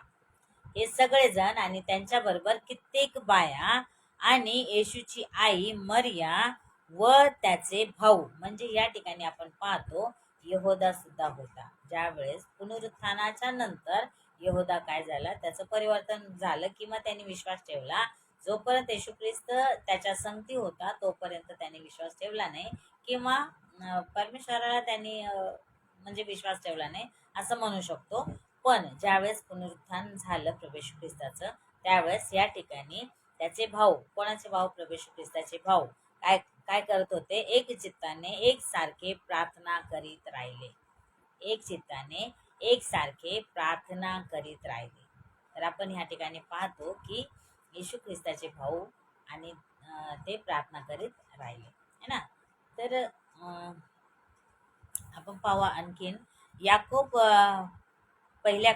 हे सगळेजण आणि त्यांच्या बरोबर कित्येक बाया आणि येशूची आई मरिया व त्याचे भाऊ म्हणजे या ठिकाणी आपण पाहतो यहोदा सुद्धा होता. ज्यावेळेस पुनरुत्थानाच्या नंतर यहोदा काय झाला त्याचं परिवर्तन झालं किंवा त्यांनी विश्वास ठेवला. जोपर्यंत येशू ख्रिस्त त्याच्या संगती होता तोपर्यंत त्यांनी विश्वास ठेवला नाही किंवा परमेश्वराला त्यांनी म्हणजे विश्वास ठेवला नाही असं म्हणू शकतो. पण ज्यावेळेस पुनरुत्थान झालं प्रभू येशू ख्रिस्ताचं त्यावेळेस या ठिकाणी त्याचे भाऊ कोणाचे भाऊ प्रभू येशू ख्रिस्ताचे भाऊ काय काय करत होते. एक चित्ताने एक सारखे प्रार्थना करीत राहिले. एक चित्ताने एक सारखे प्रार्थना करीत राहिले. तर आपण ह्या ठिकाणी पाहतो की येशू ख्रिस्ताचे भाऊ आणि ते प्रार्थना करीत राहिले है ना. तर आपण पाहू आणखीन याकोब पहिल्या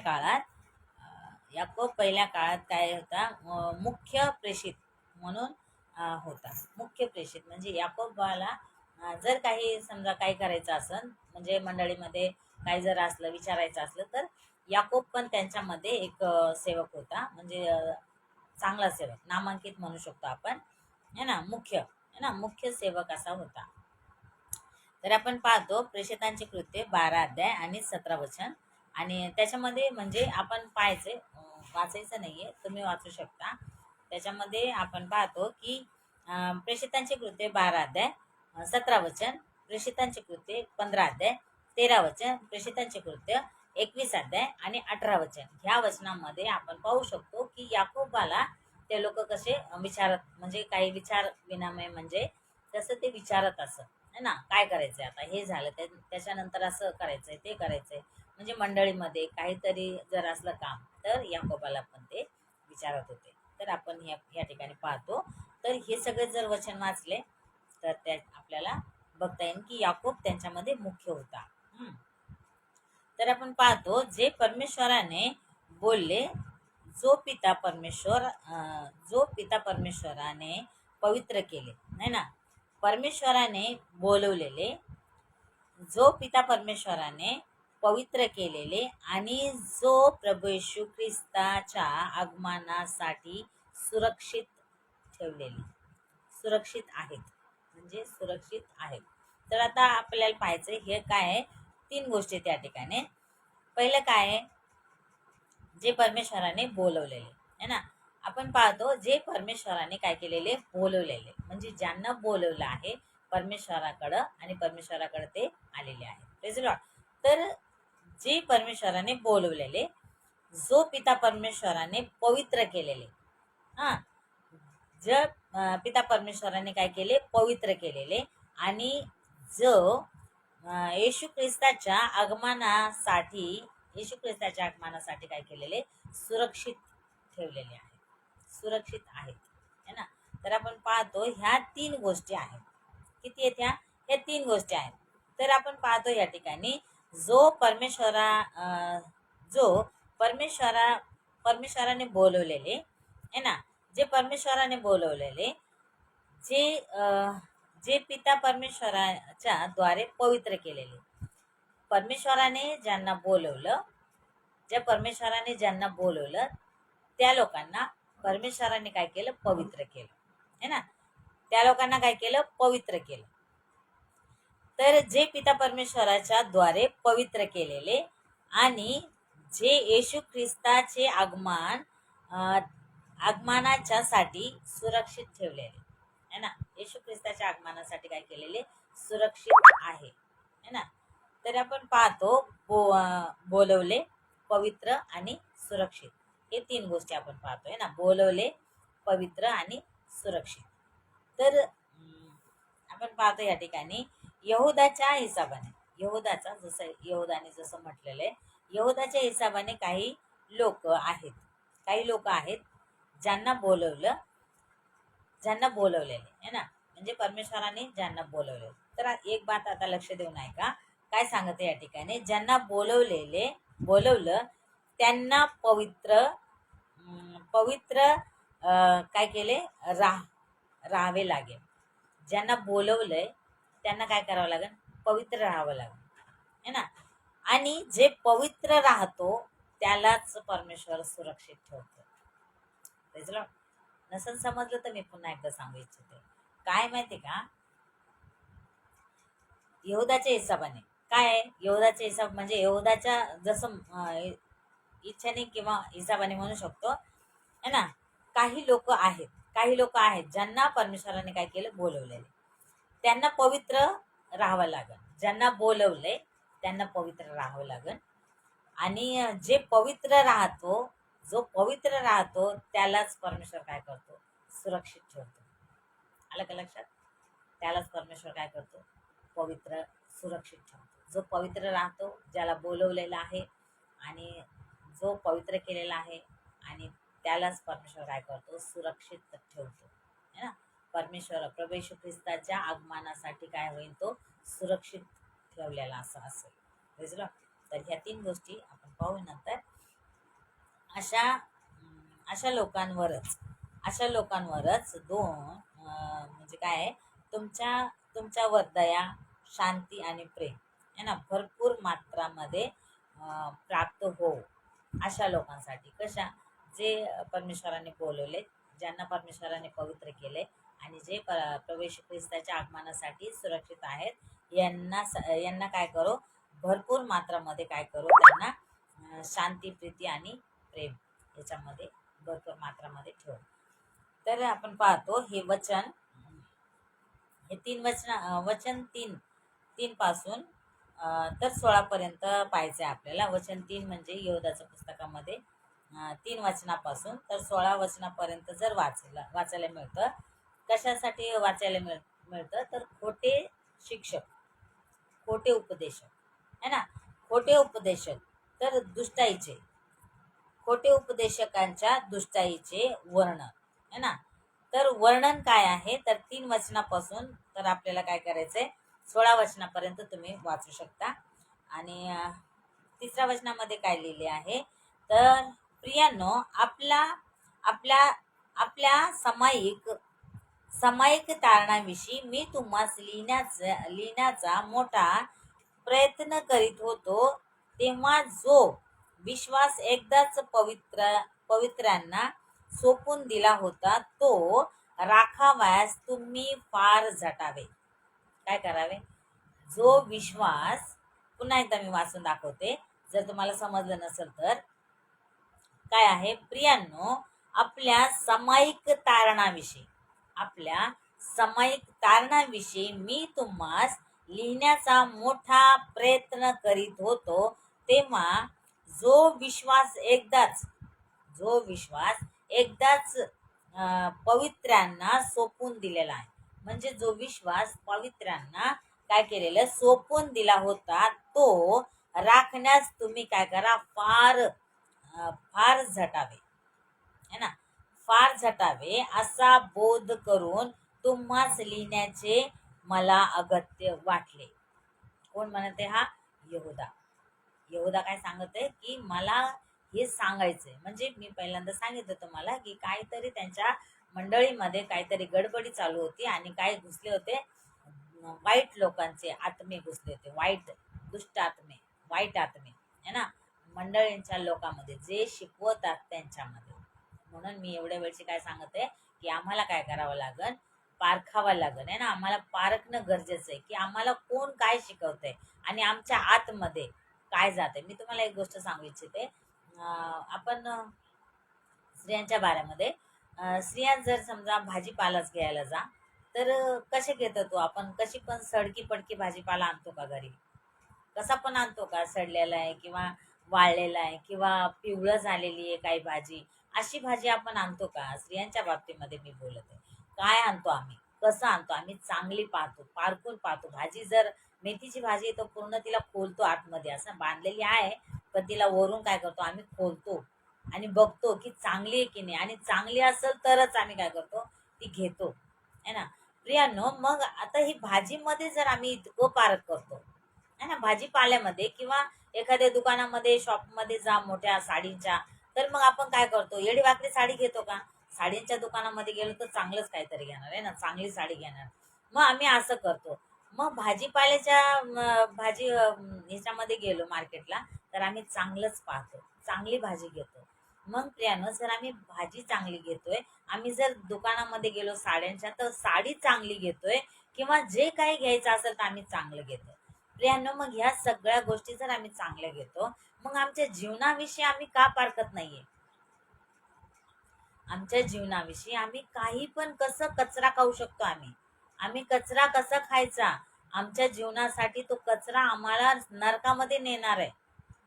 काळात काय होता मुख्य प्रेषित म्हणून होता. मुख्य प्रेषित म्हणजे याकोबाला जर काही समजा काही करायचं असेल म्हणजे मंडळीमध्ये काही जर असलं विचारायचं असलं तर याकोब पण त्यांच्यामध्ये एक सेवक होता. म्हणजे चांगला सेवक नामांकित म्हणू शकतो आपण है ना. मुख्य सेवक असा होता. तर आपण पाहतो प्रेषितांचे कृत्य 12 अध्याय आणि 17 वचन आणि त्याच्यामध्ये म्हणजे आपण पाहायचे वाचायचं नाहीये, तुम्ही वाचू शकता. त्याच्यामध्ये आपण पाहतो की प्रेषितांचे कृत्य 12 अध्याय 17 वचन, प्रेषितांचे कृत्य 15 अध्याय 13 वचन, प्रेषितांचे कृत्य 21 अध्याय आणि 18 वचन. ह्या वचनामध्ये आपण पाहू शकतो की याकोबाला ते लोक कसे विचारत, म्हणजे काही विचार विनिमय, म्हणजे तसं ते विचारत असत है ना, काय करायचंय आता, हे झालं त्याच्यानंतर असं करायचंय, ते करायचंय, म्हणजे मंडळीमध्ये काहीतरी जर असलं काम तर याकोबाला पण ते विचारत होते. तर आपण या ठिकाणी पाहतो. तर हे सगळे जर वचन वाचले तर त्या आपल्याला बघता येईल की याकोब त्यांच्यामध्ये मुख्य होता. तर आपण पाहतो, जे परमेश्वराने बोलले, जो पिता परमेश्वराने पवित्र केले, है ना, परमेश्वराने बोलवलेले, जो पिता परमेश्वराने पवित्र केलेले आणि जो प्रभू येशू ख्रिस्ताच्या आगमनासाठी सुरक्षित ठेवलेले, सुरक्षित आहेत, म्हणजे सुरक्षित आहेत. तर आता आपल्याला पाहायचं हे काय आहे, 3 गोष्टी त्या ठिकाणी. पहिलं काय आहे, जे परमेश्वराने बोलवलेले, है ना, आपण पाहतो जे परमेश्वराने काय केलेले, बोलवलेले, म्हणजे ज्यांना बोलवलं आहे परमेश्वराकडं आणि परमेश्वराकडे ते आलेले आहे. Praise the Lord. तर जे परमेश्वराने बोलवलेले, जो पिता परमेश्वराने पवित्र केलेले, हा, जर पिता परमेश्वराने काय केले, पवित्र केलेले, आणि जो येशू ख्रिस्ताच्या आगमनासाठी काय केलेले, सुरक्षित ठेवलेले आहे, सुरक्षित आहेत, है ना. तर आपण पाहतो ह्या 3 गोष्टी आहेत. किती आहेत ह्या 3 गोष्टी आहेत. तर आपण पाहतो या ठिकाणी जो परमेश्वराने बोलवलेले, है ना, जे परमेश्वराने बोलवलेले, जे पिता परमेश्वराच्या द्वारे पवित्र केलेले, परमेश्वराने ज्यांना बोलवलं, ज्यांना बोलवलं त्या लोकांना परमेश्वराने काय केलं, पवित्र केलं, है ना, त्या लोकांना काय केलं, पवित्र केलं. तर जे पिता परमेश्वराच्या द्वारे पवित्र केलेले आणि जे येशू ख्रिस्ताचे आगमनाच्या साठी सुरक्षित ठेवलेले, है ना, येशू ख्रिस्ताच्या आगमनासाठी काय केलेले, सुरक्षित आहे, है ना. तर आपण पाहतो बोलवले, पवित्र आणि सुरक्षित, हे 3 गोष्टी आपण पाहतो, है ना, बोलवले, पवित्र आणि सुरक्षित. तर आपण पाहतो या ठिकाणी यहूदाच्या हिसाबाने, यहूदाने जसं म्हटलेलं आहे, यहूदाच्या हिसाबाने काही लोक आहेत ज्यांना बोलवलेले, है ना, म्हणजे परमेश्वराने ज्यांना बोलवले. तर एक बात आता लक्ष देऊन ऐका, काय सांगते या ठिकाणी, ज्यांना बोलवलं त्यांना पवित्र काय केले, राहावे लागेल. ज्यांना बोलवलंय त्यांना काय करावं लागेल, पवित्र राहावं लागेल, है ना. आणि जे पवित्र राहतो त्यालाच परमेश्वर सुरक्षित ठेवतो. नसेल समजलं तर मी पुन्हा एकदा सांगू इच्छिते. काय माहिती का, यहूदाच्या हिसाबाने काय आहे, यहूदाचा हिसाब म्हणजे यहूदाच्या जसं इच्छेने किंवा हिसाबाने म्हणू शकतो, है ना. काही लोक आहेत ज्यांना परमेश्वराने काय केलं, बोलवलेले, त्यांना पवित्र राहावं लागेल. ज्यांना बोलवलंय त्यांना पवित्र राहावं लागेल. आणि जो पवित्र राहतो त्यालाच परमेश्वर काय करतो, सुरक्षित ठेवतो. आलं का लक्षात? त्यालाच परमेश्वर काय करतो, पवित्र सुरक्षित ठेवतो. जो पवित्र राहतो, ज्याला बोलवलेला आहे आणि जो पवित्र केलेला आहे, आणि त्यालाच परमेश्वर काय करतो, सुरक्षित ठेवतो, है ना. परमेश्वर प्रभू येशू ख्रिस्ताच्या आगमनासाठी काय होईल, तो सुरक्षित ठेवलेला असं असेल. बुजलं. तर ह्या 3 गोष्टी आपण पाहू नंतर. अशा लोकांवरच म्हणजे काय आहे, तुमच्यावर दया, शांती आणि प्रेम, है ना, भरपूर मात्रामध्ये प्राप्त हो. अशा लोकांसाठी, जे परमेश्वराने बोलवले, ज्यांना परमेश्वराने पवित्र केले आणि जे प्रभू येशू ख्रिस्ताच्या आगमनासाठी सुरक्षित आहेत, यांना काय करो, भरपूर मात्रामध्ये काय करो, त्यांना शांती, प्रीती आणि प्रेम याच्यामध्ये भरपूर मात्रामध्ये ठेव. तर आपण पाहतो हे वचन, हे वचन तीन पासून तर 16 पर्यंत पाहायचं आहे आपल्याला. वचन 3 म्हणजे यहोदाच्या पुस्तकामध्ये 3 वचनापासून तर 16 वचनापर्यंत जर वाचायला मिळतं. कशासाठी वाचायला मिळतं तर खोटे शिक्षक, खोटे उपदेशक है ना, खोटे उपदेशक तर दुष्टाईचे, खोटे उपदेशकांच्या दुष्टाईचे वर्णन है ना. तर वर्णन काय आहे तर 3 वचनापासून तर आपल्याला काय करायचंय 16 वचनापर्यंत तुम्ही वाचू शकता. आणि 3ऱ्या वचनामध्ये काय लिहिले आहे तर प्रियांनो, आपल्या आपल्या आपल्या सामायिक तारणाविषयी मी तुम्हास लिहिण्याचा मोठा प्रयत्न करीत होतो, तेव्हा जो विश्वास एकदाच पवित्रांना सोपून दिला होता तो राखावयास तुम्ही फार झटावे. काय करावे? जो विश्वास, पुन्हा एकदा मी वाचून दाखवते जर तुम्हाला समजलं नसेल तर. काय आहे? प्रियांनो, आपल्या सामायिक तारणाविषयी मी तुम्हास लिहिण्याचा मोठा प्रयत्न करीत होतो, तेव्हा जो विश्वास एकदाच पवित्रांना सोपून दिलेला आहे. म्हणजे जो विश्वास पवित्रांना काय केलेलं सोपून दिला होता तो राखण्यास तुम्ही काय करा फार झटावे है ना, फार झटावे असा बोध करून तुम्हास लिहिण्याचे मला अगत्य वाटले. कोण म्हणते? हा यहोदा काय सांगत आहे की मला हे सांगायचंय. म्हणजे मी पहिल्यांदा सांगितलं तुम्हाला की काहीतरी त्यांच्या मंडळीमध्ये काहीतरी गडबडी चालू होती आणि काय घुसले होते वाईट लोकांचे आत्मे घुसले होते, दुष्ट आत्मे, वाईट आत्मे है ना, मंडळींच्या लोकांमध्ये जे शिकवतात त्यांच्यामध्ये. म्हणून मी एवढ्या वेळची काय सांगत आहे की आम्हाला काय करावं लागेल, पारखावं लागेल है ना. आम्हाला पारखणं गरजेचं आहे की आम्हाला कोण काय शिकवतंय आणि आमच्या आतमध्ये काय जाते. मी तुम्हाला एक गोष्ट सांगू इच्छिते. आपण स्त्रियांच्या बाऱ्यामध्ये स्त्रिया जर समजा भाजीपालाच घ्यायला जा तर कसे घेतो तो आपण, कशी पण सडकी पडकी भाजीपाला आणतो का घरी? कसा पण आणतो का? सडलेला आहे किंवा वाळलेला आहे किंवा पिवळं झालेली आहे काही भाजी, अशी भाजी आपण आणतो का? स्त्रियांच्या बाबतीमध्ये मी बोलत आहे. काय आणतो आम्ही, कसं आणतो आम्ही? चांगली पाहतो, पारखून पाहतो. भाजी जर मेथीची भाजी आहे तर पूर्ण तिला खोलतो, आतमध्ये असं बांधलेली आहे पण तिला वरून काय करतो आम्ही खोलतो आणि बघतो की चांगली आहे की नाही, आणि चांगली असेल तरच आम्ही काय करतो ती घेतो है ना. प्रियांनो, मग आता ही भाजीमध्ये जर आम्ही इतकं पारख करतो है ना, भाजीपाल्यामध्ये किंवा एखाद्या दुकानामध्ये शॉपमध्ये जा मोठ्या साडींच्या, तर मग आपण काय करतो येडी वाकडी साडी घेतो का? साडींच्या दुकानामध्ये गेलो तर चांगलंच काहीतरी घेणार आहे ना, चांगली साडी घेणार. मग आम्ही असं करतो. मग भाजीपाल्याच्या ह्याच्यामध्ये गेलो मार्केटला तर आम्ही चांगलंच पाहतो, चांगली भाजी घेतो. मग प्रियानो, जर आम्ही भाजी चांगली घेतोय, आम्ही जर दुकानामध्ये गेलो साड्यांच्या तर साडी चांगली घेतोय किंवा जे काही घ्यायचं असेल तर आम्ही चांगलं घेतो प्रियांनो. मग ह्या सगळ्या गोष्टी जर आम्ही चांगल्या घेतो, मग आमच्या जीवनाविषयी आम्ही का पारखत नाहीये? आमच्या जीवनाविषयी आम्ही काही पण कसं कचरा खाऊ शकतो, आम्ही कचरा कसा खायचा? आमच्या जीवनासाठी तो कचरा आम्हाला नरकामध्ये नेणार आहे.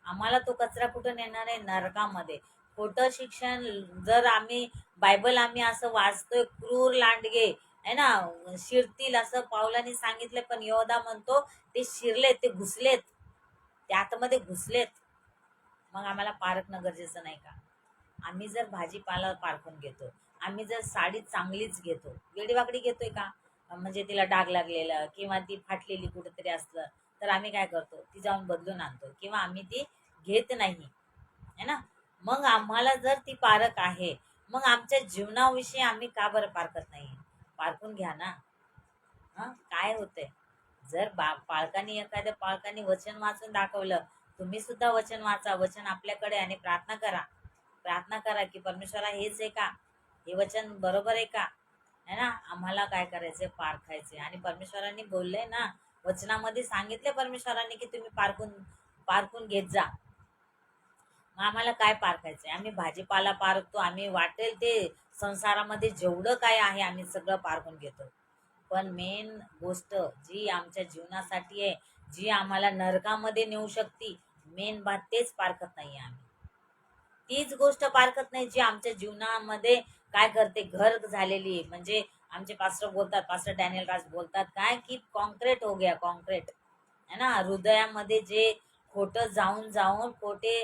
आम्हाला तो कचरा कुठं नेणार आहे? नरकामध्ये. खोटं शिक्षण जर आम्ही बायबल आम्ही असं वाचतोय, क्रूर लांडगे है ना शिरतील असं पावलांनी सांगितलं, पण यहोदा म्हणतो ते शिरलेत, ते घुसलेत, ते आतमध्ये घुसलेत. मग आम्हाला पारखणं गरजेचं नाही का? आम्ही जर भाजीपाला पारखून घेतो, आम्ही जर साडी चांगलीच घेतो, वेडीवाकडी घेतोय का? म्हणजे तिला डाग लागलेलं किंवा ती फाटलेली कुठेतरी असलं तर आम्ही काय करतो ती जाऊन बदलून आणतो किंवा आम्ही ती घेत नाही है ना. मग आम्हाला जर ती पारख आहे, मग आमच्या जीवनाविषयी आम्ही का बरं पारखत नाही? पारखून घ्या ना. काय होतंय जर एखाद्या पालकांनी वचन वाचून दाखवलं, तुम्ही सुद्धा वचन वाचा, वचन आपल्याकडे, आणि प्रार्थना करा की परमेश्वरा हेच आहे का, हे वचन बरोबर आहे का है ना. आम्हाला काय करायचंय? पारखायचे. आणि परमेश्वरांनी बोलले ना, वचनामध्ये सांगितले परमेश्वरांनी की तुम्ही पारखून घेत जा. मग आम्हाला काय पारखायचंय? आम्ही भाजीपाला पारखतो, आम्ही वाटेल ते संसारामध्ये जेवढं काय आहे आम्ही सगळं पारखून घेतो. पण मेन गोष्ट जी आमच्या जीवनासाठी आहे, जी आम्हाला नरकामध्ये नेऊ शकते, मेन बात तेच पारखत नाही आम्ही. तीच गोष्ट पारखत नाही जी आमच्या जीवनामध्ये काय करते, घर झालेली आहे. म्हणजे आमचे पास्टर बोलतात, पास्टर डॅनियल राज बोलतात काय, की कॉन्क्रीट हो गया कॉन्क्रीट, है ना. हृदयामध्ये जे खोटं जाऊन जाऊन खोटे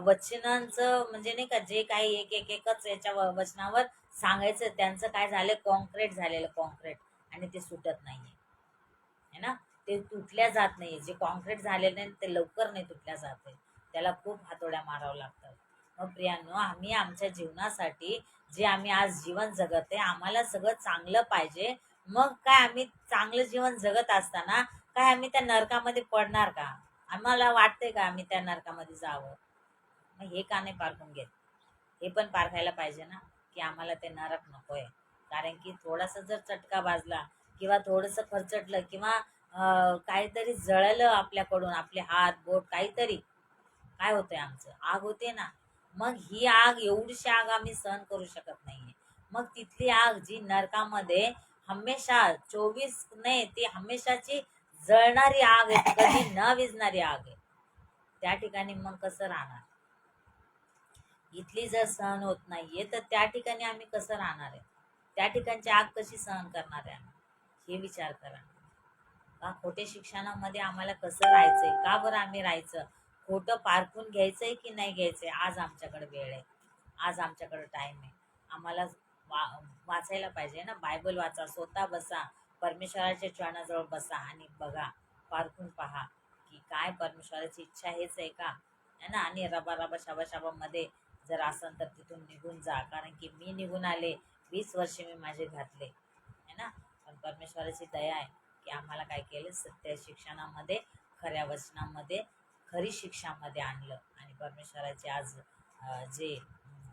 वचनांचं म्हणजे नाही का, जे काही एक एक एकच याच्या वचनावर सांगायचं, त्यांचं काय झालं, कॉन्क्रीट झालेलं कॉन्क्रीट. आणि ते सुटत नाहीये, है ना. ते तुटल्या जात नाही. जे कॉन्क्रीट झालेलं नाही ते लवकर नाही तुटल्या जाते, त्याला खूप हातोड्या मारावं लागतात. मग प्रियांनो, आम्ही आमच्या जीवनासाठी जे आम्ही आज जीवन जगत आहे, आम्हाला सगळं चांगलं पाहिजे. मग काय आम्ही चांगलं जीवन जगत असताना काय आम्ही त्या नरकामध्ये पडणार का? आम्हाला वाटतंय का आम्ही त्या नरकामध्ये जावं? मग हे का नाही पारखून घेत? हे पण पारखायला पाहिजे ना, की आम्हाला ते नरक नकोय. कारण की थोडासा जर चटका वाजला किंवा थोडंसं खरचटलं किंवा काहीतरी जळलं आपल्याकडून, आपले हात बोट काहीतरी, काय होतंय आमचं, आग होते ना. मग ही आग, एवढीशी आग आम्ही सहन करू शकत नाहीये. मग तिथली आग जी नरकामध्ये हमेशा 24 नाही, ती हमेशाची जळणारी आग आहे, कधी न विझणारी आग आहे. त्या ठिकाणी मग कसं राहणार? इथली जर सहन होत नाहीये तर त्या ठिकाणी आम्ही कसं राहणार आहे? त्या ठिकाणची आग कशी सहन करणार आहे आम्ही? हे विचार करा. का खोटे शिक्षणामध्ये आम्हाला कसं राहायचंय, का बरं आम्ही राहायचं? खोटं पारखून घ्यायचंय की नाही घ्यायचंय? आज आमच्याकडे वेळ आहे, आज आमच्याकडे टाइम आहे. आम्हाला वा वाचायला पाहिजे ना. बायबल वाचा, स्वतः बसा, परमेश्वराच्या चरणाजवळ बसा आणि बघा, पारखून पहा की काय परमेश्वराची इच्छा हेच आहे का, है ना. आणि रबा रबा शाबा शाबामध्ये जर असेल तर तिथून निघून जा. कारण की मी निघून आले, 20 वर्ष मी माझे घातले, है ना. पण परमेश्वराची दया आहे की आम्हाला काय केलं, सत्य शिक्षणामध्ये, खऱ्या वचनामध्ये, खरी शिक्षामध्ये आणलं. आणि परमेश्वराचे आज जे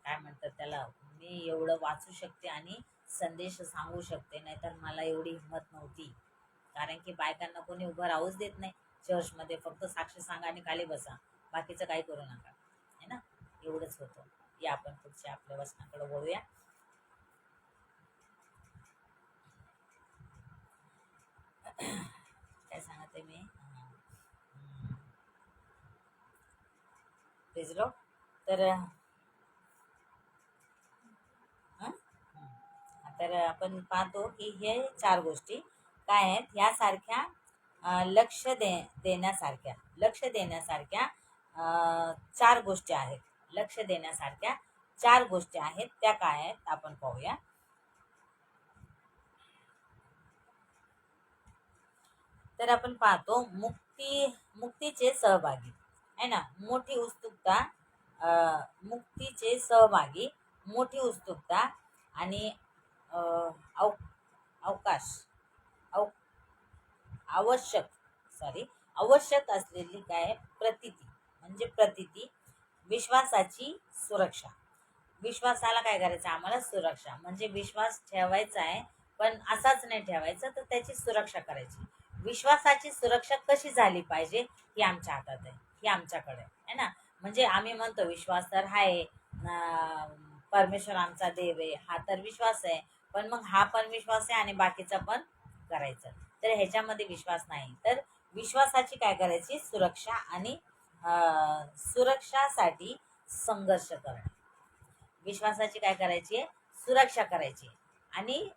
काय म्हणतात त्याला, मी एवढं वाचू शकते आणि संदेश सांगू शकते, नाहीतर मला एवढी हिंमत नव्हती. कारण की बायकांना कोणी उभं राहूच देत नाही चर्चमध्ये. फक्त साक्ष सांगा आणि खाली बसा, बाकीचं काही करू नका, है ना. एवढंच होतं. या आपण पुढच्या आपल्या वचनाकडे वळूया. काय सांगते मी, भिजलो तर हं? तर आपण पाहतो की हे 4 गोष्टी काय आहेत, यासारख्या लक्ष देण्यासारख्या, लक्ष देण्यासारख्या 4 गोष्टी आहेत. लक्ष देण्यासारख्या 4 गोष्टी आहेत, त्या काय आहेत आपण पाहूया. तर आपण पाहतो मुक्तीचे सहभागी, आहे ना. मोठी उत्सुकता, मुक्तीचे सहभागी, मोठी उत्सुकता आणि अ, अव अवकाश अव आवश्यक आवश्यक असलेली काय, प्रतीती, म्हणजे प्रतीती, विश्वासाची सुरक्षा. विश्वासाला काय करायचं आम्हाला, सुरक्षा. म्हणजे विश्वास ठेवायचा आहे, पण असाच नाही ठेवायचा, तर त्याची सुरक्षा करायची. विश्वासाची सुरक्षा कशी झाली पाहिजे, ही आमच्या हातात आहे, ही आमच्याकडे आहे ना. म्हणजे आम्ही म्हणतो विश्वास तर आहे, परमेश्वर आमचा देव आहे, हा तर विश्वास आहे. पण मग हा पण विश्वास आहे आणि बाकीचा पण करायचं, तर ह्याच्यामध्ये विश्वास नाही. तर विश्वासाची काय करायची, सुरक्षा. आणि सुरक्षासाठी संघर्ष करणे. विश्वासाची काय करायची आहे, सुरक्षा करायची. आणि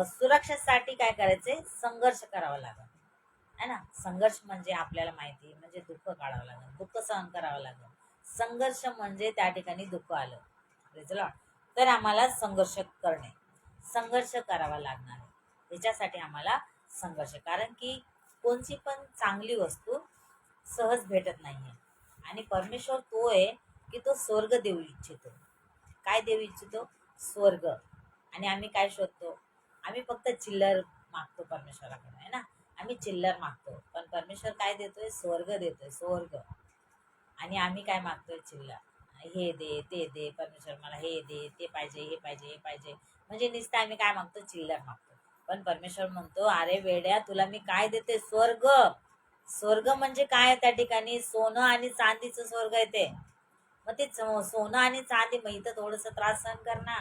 सुरक्षेसाठी काय करायचंय, संघर्ष करावा लागेल, है ना. संघर्ष म्हणजे आपल्याला माहिती म्हणजे दुःख काढावं लागेल, दुःख सहन करावं लागेल. संघर्ष म्हणजे त्या ठिकाणी दुःख आलं, Praise the Lord. तर आम्हाला संघर्ष करणे, संघर्ष करावा लागणार आहे. त्याच्यासाठी आम्हाला संघर्ष, कारण की कोणची पण चांगली वस्तू सहज भेटत नाहीये. आणि परमेश्वर तो आहे की तो स्वर्ग देऊ इच्छितो. काय देऊ इच्छितो, स्वर्ग. आणि आम्ही काय शोधतो, आम्ही फक्त चिल्लर मागतो परमेश्वराकडे, आहे ना. आम्ही चिल्लर मागतो, पण परमेश्वर काय देतोय, स्वर्ग देतोय, स्वर्ग. आणि आम्ही काय मागतोय, चिल्लर. हे दे ते दे, परमेश्वर मला हे दे, ते पाहिजे, हे पाहिजे, हे पाहिजे. म्हणजे नुसतं आम्ही काय मागतो, चिल्लर मागतो. पण परमेश्वर म्हणतो, अरे वेड्या, तुला मी काय देते, स्वर्ग. स्वर्ग म्हणजे काय, त्या ठिकाणी सोनं आणि चांदीचं स्वर्ग आहे ते. मग ते सोनं आणि चांदी मग इथं थोडंसं त्रास सहन करणार.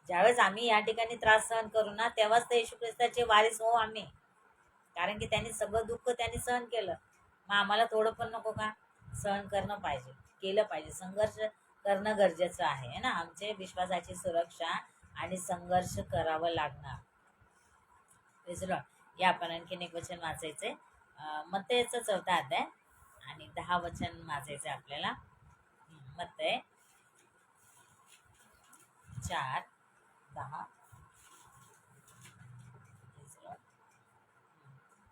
ज्यावेळेस आम्ही या ठिकाणी त्रास सहन करू ना तेव्हाच तर येशू ख्रिस्ताचे वारीस होऊ आम्ही. कारण की त्यांनी सगळं दुःख त्यांनी सहन केलं. मग आम्हाला थोडं पण नको का सहन करणं पाहिजे, केलं पाहिजे. संघर्ष करणं गरजेचं आहे ना. आमचे विश्वासाची सुरक्षा आणि संघर्ष करावं लागणार. या आपण आणखीन एक वचन वाचायचंय. मत्तयचा 4 अध्याय आणि 10 वचन वाचायचंय आपल्याला. मत्तय 4:10.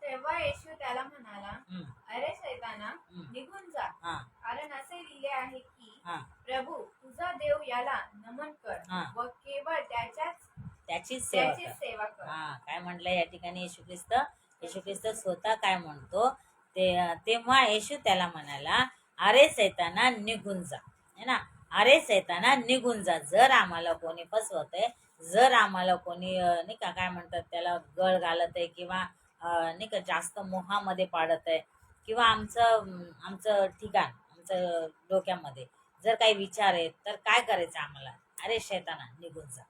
तेव्हा येशू त्याला म्हणाला, हम्म, अरे सैताना, हम्म. निघून जा, हा, कारण असे लिहिले आहे की हा, प्रभू तुझा देव याला नमन कर हा. व केवळ त्याचीच सेवा त्याचीच कर. सेवा कर. हा, काय म्हटलंय या ठिकाणी येशू ख्रिस्त स्वतः काय म्हणतो तेव्हा येशू त्याला म्हणाला, अरे सैताना निघून जा. है ना. अरे सैताना निघून जा. जर आम्हाला कोणी फसवतंय, जर आम्हाला कोणी नाही का काय म्हणतात त्याला गळ घालत आहे किंवा नाही का जास्त मोहामध्ये पाडत आहे किंवा आमचं ठिकाण आमचं डोक्यामध्ये जर काही विचार आहेत तर काय करायचं आम्हाला? अरे शैताना निघून जा.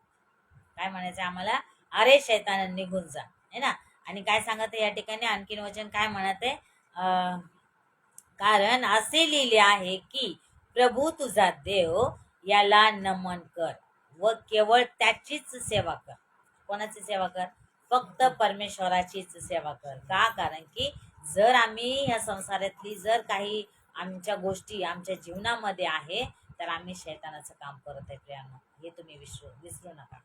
काय म्हणायचं आम्हाला? अरे शैताना निघून जा. है ना. आणि काय सांगत या ठिकाणी आणखीन वचन काय म्हणत आहे? कारण असे लिहिले आहे की प्रभू तुझा देव याला नमन कर व केवळ त्याचीच सेवा कर. कोणाची सेवा कर? फक्त परमेश्वराचीच सेवा कर. का? कारण की जर आम्ही या संसारातली जर काही आमच्या गोष्टी आमच्या जीवनामध्ये आहे तर आम्ही शैतानाचं काम करत आहे प्रियांनो. हे तुम्ही विसरू नका.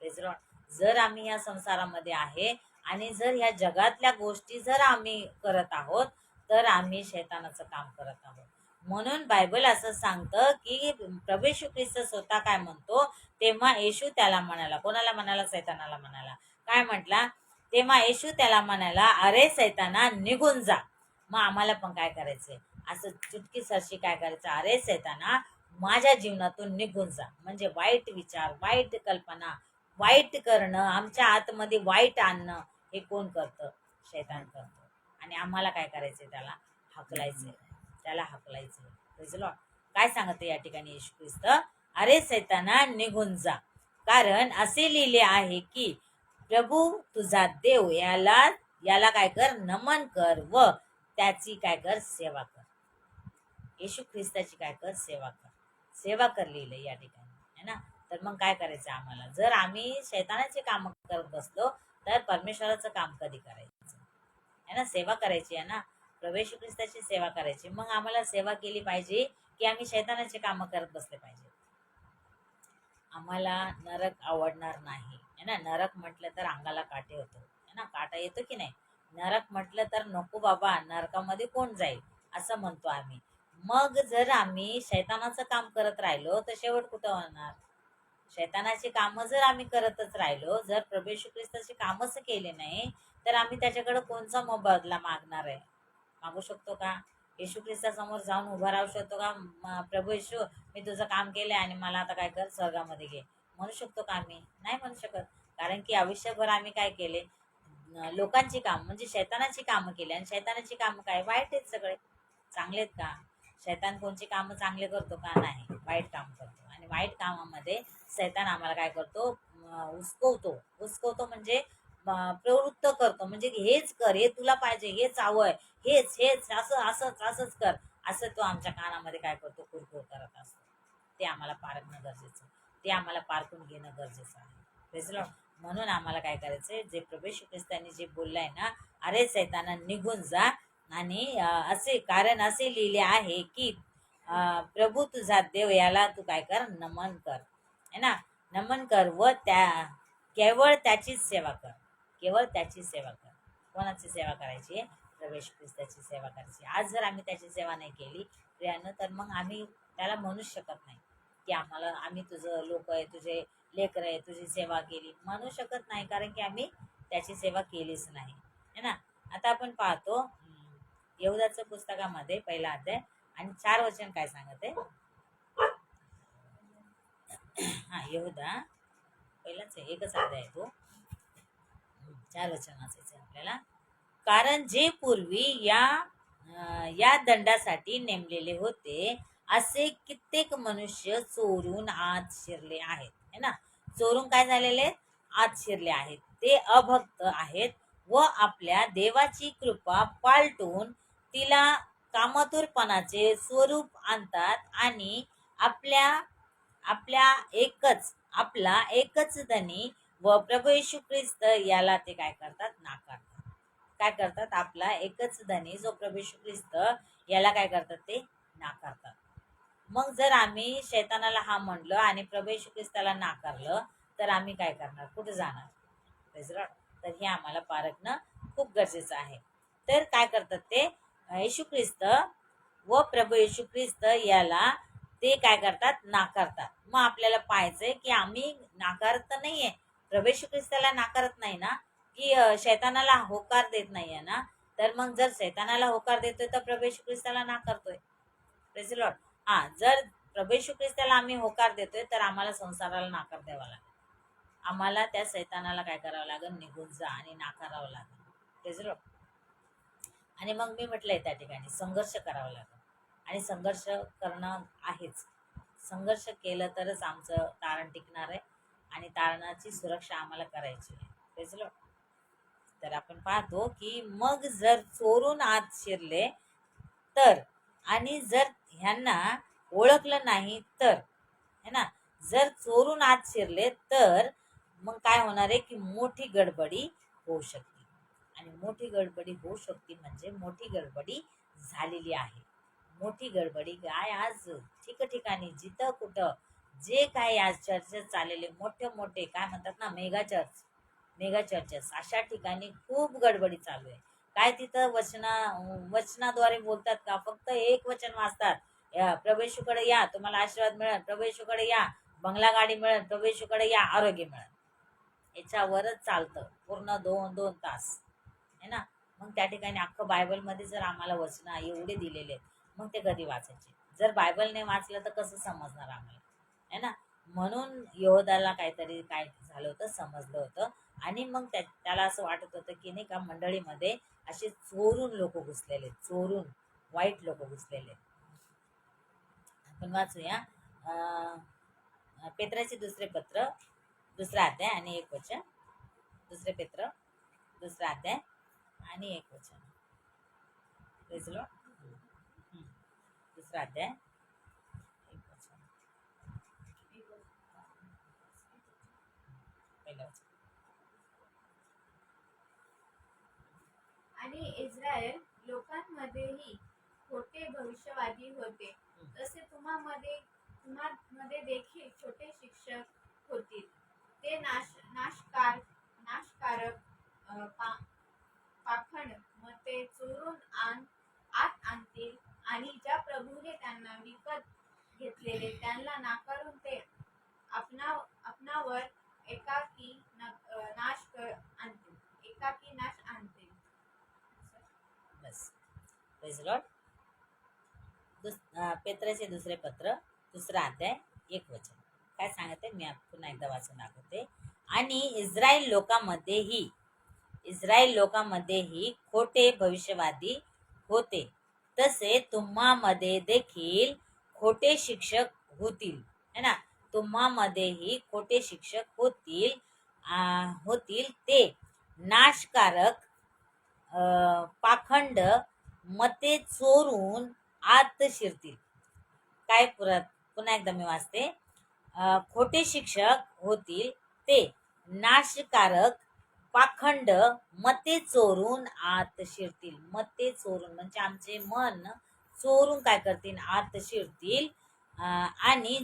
Praise the Lord. जर आम्ही या संसारामध्ये आहे आणि जर ह्या जगातल्या गोष्टी जर आम्ही करत आहोत तर आम्ही शैतानाचं काम करत आहोत. म्हणून बायबल असं सांगतं की प्रभू येशू ख्रिस्त स्वतः काय म्हणतो, तेव्हा येशू त्याला म्हणाला. कोणाला म्हणाला? सैतानाला म्हणाला. काय म्हटला? तेव्हा येशू त्याला म्हणाला, अरे सैताना निघून जा. मग आम्हाला पण काय करायचंय? असं चुटकी सरशी काय करायचं? अरे सैताना माझ्या जीवनातून निघून जा. म्हणजे वाईट विचार, वाईट कल्पना, वाईट करणं, आमच्या आतमध्ये वाईट आणणं हे कोण करतं? शैतान करतो. आणि आम्हाला काय करायचंय? त्याला हकलायचंय. त्याला हकलायचंय. Praise the Lord. काय सांगते या ठिकाणी येशू ख्रिस्त? अरे सैताना निघून जा. कारण असे लिहिले आहे की प्रभू तुझा देव याला काय कर? नमन कर व त्याची काय कर? सेवा कर. येशू ख्रिस्ताची काय कर? सेवा कर. सेवा कर लिहिलंय या ठिकाणी. है ना. तर मग काय करायचं आम्हाला? जर आम्ही शैतानाचे काम करत बसलो तर परमेश्वराचं काम कधी करायचं? है ना. सेवा करायची आहे ना. प्रभू येशू ख्रिस्ताची सेवा करायची. मग आम्हाला सेवा केली पाहिजे की आम्ही शैतानाचे कामं करत बसले पाहिजे? आम्हाला नरक आवडणार नाही. है ना. नरक म्हटलं तर अंगाला काटे होतो. है ना. काटा येतो की नाही? नरक म्हटलं तर नको बाबा, नरकामध्ये कोण जाईल असं म्हणतो आम्ही. मग जर आम्ही शैतानाचं काम करत राहिलो तर शेवट कुठं होणार? शैतानाची कामं जर आम्ही करतच राहिलो, जर प्रभू येशू ख्रिस्ताची कामच केले नाही तर आम्ही त्याच्याकडे कोणचा मोबदला मागणार आहे? मागू शकतो का? येशू ख्रिस्तासमोर जाऊन उभा राहू शकतो का? प्रभू येशू, मी तुझं काम केलंय आणि मला आता काय कर? स्वर्गामध्ये घे. म्हणू शकतो का आम्ही? नाही म्हणू शकत. कारण की आयुष्यभर आम्ही काय केले? लोकांची काम म्हणजे शैतानाची कामं केली. आणि शैतानाची कामं काय? वाईट आहेत सगळे. चांगले आहेत का? शैतान कोणची कामं चांगले करतो का? नाही, वाईट काम करतो. आणि वाईट कामामध्ये शैतान आम्हाला काय करतो? उस्कवतो म्हणजे प्रवृत्त करतो. म्हणजे हेच कर, हे तुला पाहिजे, हेच हवंय, हेच असंच कर, असं तो आमच्या कानामध्ये काय करतो? कुरकुर करत असतो. ते आम्हाला पारखणं गरजेचं. ते आम्हाला पारखून घेणं गरजेचं आहे. Praise the Lord. म्हणून आम्हाला काय करायचंय? जे प्रभू येशू ख्रिस्तांनी जे बोललंय ना, अरे सैताना निघून जा. आणि कारण असे लिहिले आहे की प्रभू तुझा देव याला तू काय कर? नमन कर. है ना. नमन कर व केवळ त्याचीच सेवा कर. केवळ त्याची सेवा कर. कोणाची सेवा करायची? प्रभू येशू ख्रिस्ताची सेवा करायची. आज जर आम्ही त्याची सेवा नाही केली प्रियानं तर मग आम्ही त्याला म्हणूच शकत नाही की आम्ही तुझं लोक आहे, तुझे लेकर आहे, तुझी सेवा केली. म्हणू शकत नाही कारण की आम्ही त्याची सेवा केलीच नाही. है ना. आता आपण पाहतो यहूदाच्या पुस्तकामध्ये 1 अध्याय आणि 4 वचन काय सांगत आहे? हा, यहूदा पहिलाच आहे, एकच अध्याय आहे तो. 4 वचन वाचायचे आपल्याला. कारण जे पूर्वी या दंडासाठी नेमलेले होते असे कित्येक मनुष्य चोरून आत शिरले आहेत, है ना. चोरून काय झालेले, आत शिरले आहेत. ते अभक्त आहेत व आपल्या देवाची कृपा पालटून तिला कामतुरपणाचे स्वरूप आणतात आणि आपल्या आपल्या आपला एकच धनी व प्रभू येशू ख्रिस्त याला ते काय करतात, नाकारतात. काय करतात, आपला एकच धनी जो प्रभू येशू ख्रिस्त याला काय करतात, ते नाकारतात. मग जर आम्ही शैतानाला हा म्हणलं आणि प्रभू येशू ख्रिस्ताला नाकारलं तर आम्ही काय करणार, कुठे जाणार. Praise the Lord. तर हे आम्हाला पारखणं खूप गरजेचं आहे. तर काय करतात ते, येशू ख्रिस्त व प्रभू येशू ख्रिस्त याला ते काय करतात, नाकारतात. मग आपल्याला पाहायचंय की आम्ही नाकारत तर नाहीये, प्रभू येशू ख्रिस्ताला नाकारत नाही ना, की शैतानाला होकार देत नाहीये ना. तर मग जर शैतानाला होकार देतोय तर प्रभू येशू ख्रिस्ताला नाकारतोय. Praise the Lord. हा, जर प्रभू येशू ख्रिस्ताला आम्ही होकार देतोय तर आम्हाला संसाराला नाकार द्यावा लागेल. आम्हाला त्या शैतानाला काय करावं लागेल, निघून जा आणि नाकारावं लागेल. Praise the Lord. आणि मग मी म्हटलंय त्या ठिकाणी संघर्ष करावा लागेल आणि संघर्ष करणं आहेच. संघर्ष केलं तरच आमचं तारण टिकणार आहे आणि तारणाची सुरक्षा आम्हाला करायची आहे. Praise the Lord. तर आपण पाहतो की मग जर चोरून आत शिरले तर, आणि जर ह्यांना ओळखलं नाही तर, है ना, जर चोरून आत शिरले तर मग काय होणार आहे की मोठी गडबडी होऊ शकते. आणि मोठी गडबडी होऊ शकते म्हणजे मोठी गडबडी झालेली आहे. मोठी गडबडी काय, आज ठिकठिकाणी जिथं कुठं जे काय आज चर्चेस चाललेले मोठे मोठे काय म्हणतात ना, मेगा चर्चेस, अशा ठिकाणी खूप गडबडी चालू आहे. काय तिथं वचनाद्वारे बोलतात का, फक्त एक वचन वाचतात, प्रभू येशूकडे या तुम्हाला आशीर्वाद मिळेल, प्रभू येशूकडे या बंगला गाडी मिळेल, प्रभू येशूकडे या आरोग्य मिळेल. याच्यावरच चालतं पूर्ण 2-2 तास, है ना. मग त्या ठिकाणी अख्खं बायबलमध्ये जर आम्हाला वचनं एवढे दिलेले आहेत, मग ते कधी वाचायचे. जर बायबल नाही वाचलं तर कसं समजणार आम्हाला, है ना. म्हणून यहोदाला काहीतरी काय झालं होतं, समजलं होतं. आणि मग त्याला असं वाटत होतं की नाही का, मंडळीमध्ये असे चोरून लोक घुसलेले, चोरून वाईट लोक घुसलेले. आपण वाचूया पेत्राचे दुसरे पत्र 2 अध्याय आणि 1 वचन. 2 पेत्र 2 अध्याय आणि 1 वचन. Praise the Lord. 2 अध्याय 1 वचन. पहिलं वचन. आणि इस्रायल लोकांमध्येही खोटे भविष्यवादी होते, तसे तुम्हामध्ये देखील छोटे शिक्षक होतील. ते नाशकारक पाखंड मते चोरून आत आणतील आणि ज्या प्रभूने त्यांना विकत घेतलेले त्यांना नाकारून ते आपणावर एकाकी नाश आणतील. बस. Praise the Lord. पेत्राचे दुसरे पत्र 2 अध्याय 1 वचन काय सांगते, मी पुन्हा एकदा वाचून दाखवते. आणि इस्रायल लोकांमध्येही खोटे भविष्यवादी होते, तसे तुम्हामध्ये देखील खोटे शिक्षक होतील, है ना. तुम्हामध्येही खोटे शिक्षक होतील ते नाशकारक पाखंड मते चोरून आत शिरतील. काय पुन्हा एकदा मी वाचते. खोटे शिक्षक होतील ते नाशकारक पाखंड मते चोरून आत शिरतील. मते चोरून म्हणजे आमचे मन चोरून काय करतील, आत शिरतील. आणि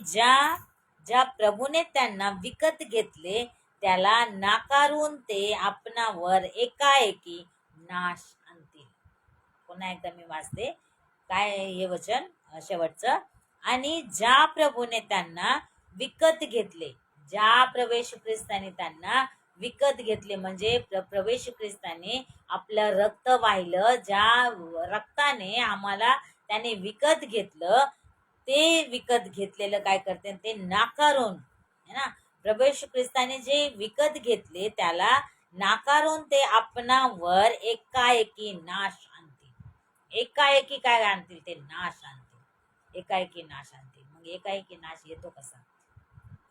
ज्या प्रभूने त्यांना विकत घेतले त्याला नाकारून ते आपणावर एकाएकी नाश आणतील. पुन्हा एकदा मी वाचते, काय हे वचन शेवटचं. आणि ज्या प्रभूने त्यांना विकत घेतले, ज्या प्रभू ख्रिस्ताने त्यांना विकत घेतले म्हणजे प्रभू ख्रिस्ताने आपलं रक्त वाहिलं, ज्या रक्ताने आम्हाला त्याने विकत घेतलं, ते विकत घेतलेलं काय करते, ते नाकारून, है ना. प्रभू ख्रिस्ताने जे विकत घेतले त्याला नाकारून ते आपणावर एकाएकी नाश आणतील. एकाएकी काय आणतील, ते नाश आणतील. एकाएकी नाश आणतील. मग एकाएकी नाश येतो कसा?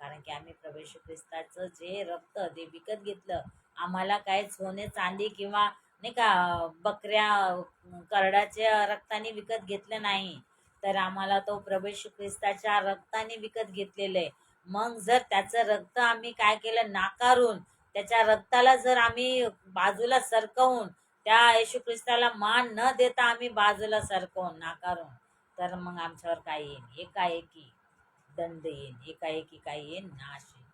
कारण की आम्ही प्रभू येशू ख्रिस्ताचं जे रक्त ते विकत घेतलं. आम्हाला काय सोने चांदी किंवा नाही का बकऱ्या करडाच्या रक्ताने विकत घेतलं नाही, तर आम्हाला तो प्रभू येशू ख्रिस्ताच्या रक्ताने विकत घेतलेलं आहे. मग जर त्याचं रक्त आम्ही काय केलं, नाकारून त्याच्या रक्ताला जर आम्ही बाजूला सरकवून त्या येशू ख्रिस्ताला मान न देता आम्ही बाजूला सरकवून नाकारून, तर मग आमच्यावर काय येईल? एकाएकी दंड येईल, एकाएकी काय येईल? नाश येईल.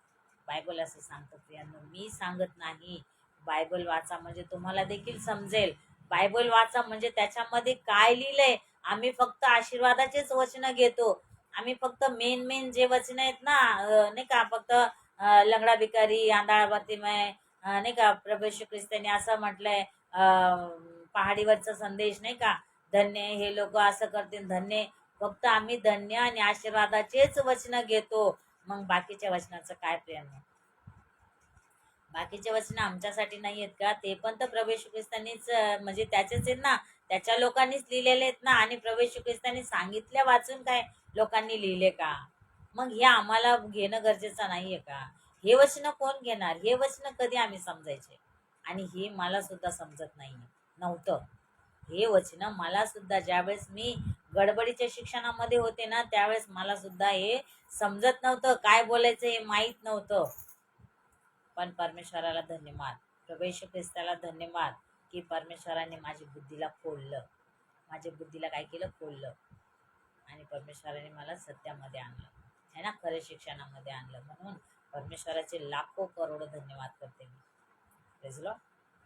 बायबल असं सांगतं प्रियांनो, मी सांगत नाही. बायबल वाचा म्हणजे तुम्हाला देखील समजेल. बायबल वाचा म्हणजे त्याच्यामध्ये काय लिहिलंय. आम्ही फक्त आशीर्वादाचेच वचन घेतो. आम्ही फक्त मेन जे वचन आहेत ना, नाही का, फक्त लंगडा भिकारी, आंधळा बातिमय, नाही का, प्रभू येशू ख्रिस्ताने असं म्हटलंय, पहाडीवरचा संदेश नाही का, धन्य हे लोक असं करतील, धन्य. फक्त आम्ही धन्य आणि आशीर्वादाचेच वचन घेतो. मग बाकीच्या वचनाचं काय प्रियांनो? बाकीचे वचन आमच्यासाठी नाही आहेत का? ते पण तर प्रभू येशू ख्रिस्तानीच म्हणजे त्याचेच आहेत ना, त्याच्या लोकांनीच लिहिलेले आहेत ना. आणि प्रभू येशू ख्रिस्तानी सांगितल्या वाचून काय लोकांनी लिहिले का? मग हे आम्हाला घेणं गरजेचं नाहीये का? हे वचन कोण घेणार? हे वचन कधी आम्ही समजायचे? आणि हे मला सुद्धा समजत नाही नव्हतं. हे वचन मला सुद्धा ज्यावेळेस मी गडबडीच्या शिक्षणामध्ये होते ना, त्यावेळेस मला सुद्धा हे समजत नव्हतं, काय बोलायचं हे माहीत नव्हतं. पण परमेश्वराला धन्यवाद, प्रभू येशू ख्रिस्ताला धन्यवाद, की परमेश्वराने माझी बुद्धीला खोललं. माझ्या बुद्धीला काय केलं? खोललं. आणि परमेश्वराने मला सत्यामध्ये आणलं, है ना, खऱ्या शिक्षणामध्ये आणलं. म्हणून परमेश्वराचे लाखो करोडो धन्यवाद करते मी. Praise Lord.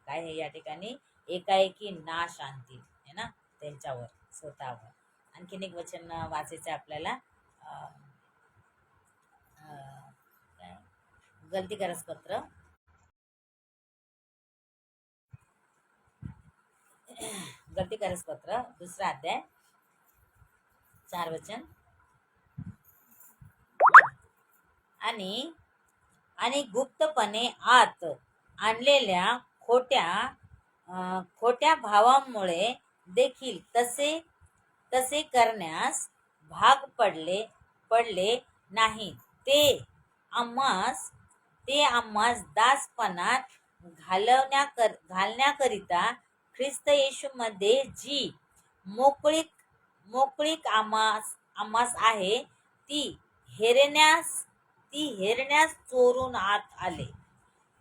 काय हे या ठिकाणी एकाएकी नाश आणतील, है ना, त्यांच्यावर, स्वतःवर. आणखीन एक वचन वाचायचं आहे आपल्याला. काय, गलती करसपत्र गलती करसपत्र 2रा अध्याय 4 वचन. आणि आणि गुप्तपणे आत आणलेल्या खोट्या भावामुळे देखील तसे करण्यास भाग पडले नाही. ते आम्हास दासपणात घालण्याकरिता ख्रिस्त येशूमध्ये जी मोकळीक आम्हास आहे, ती हेरण्यास चोरून आत आले.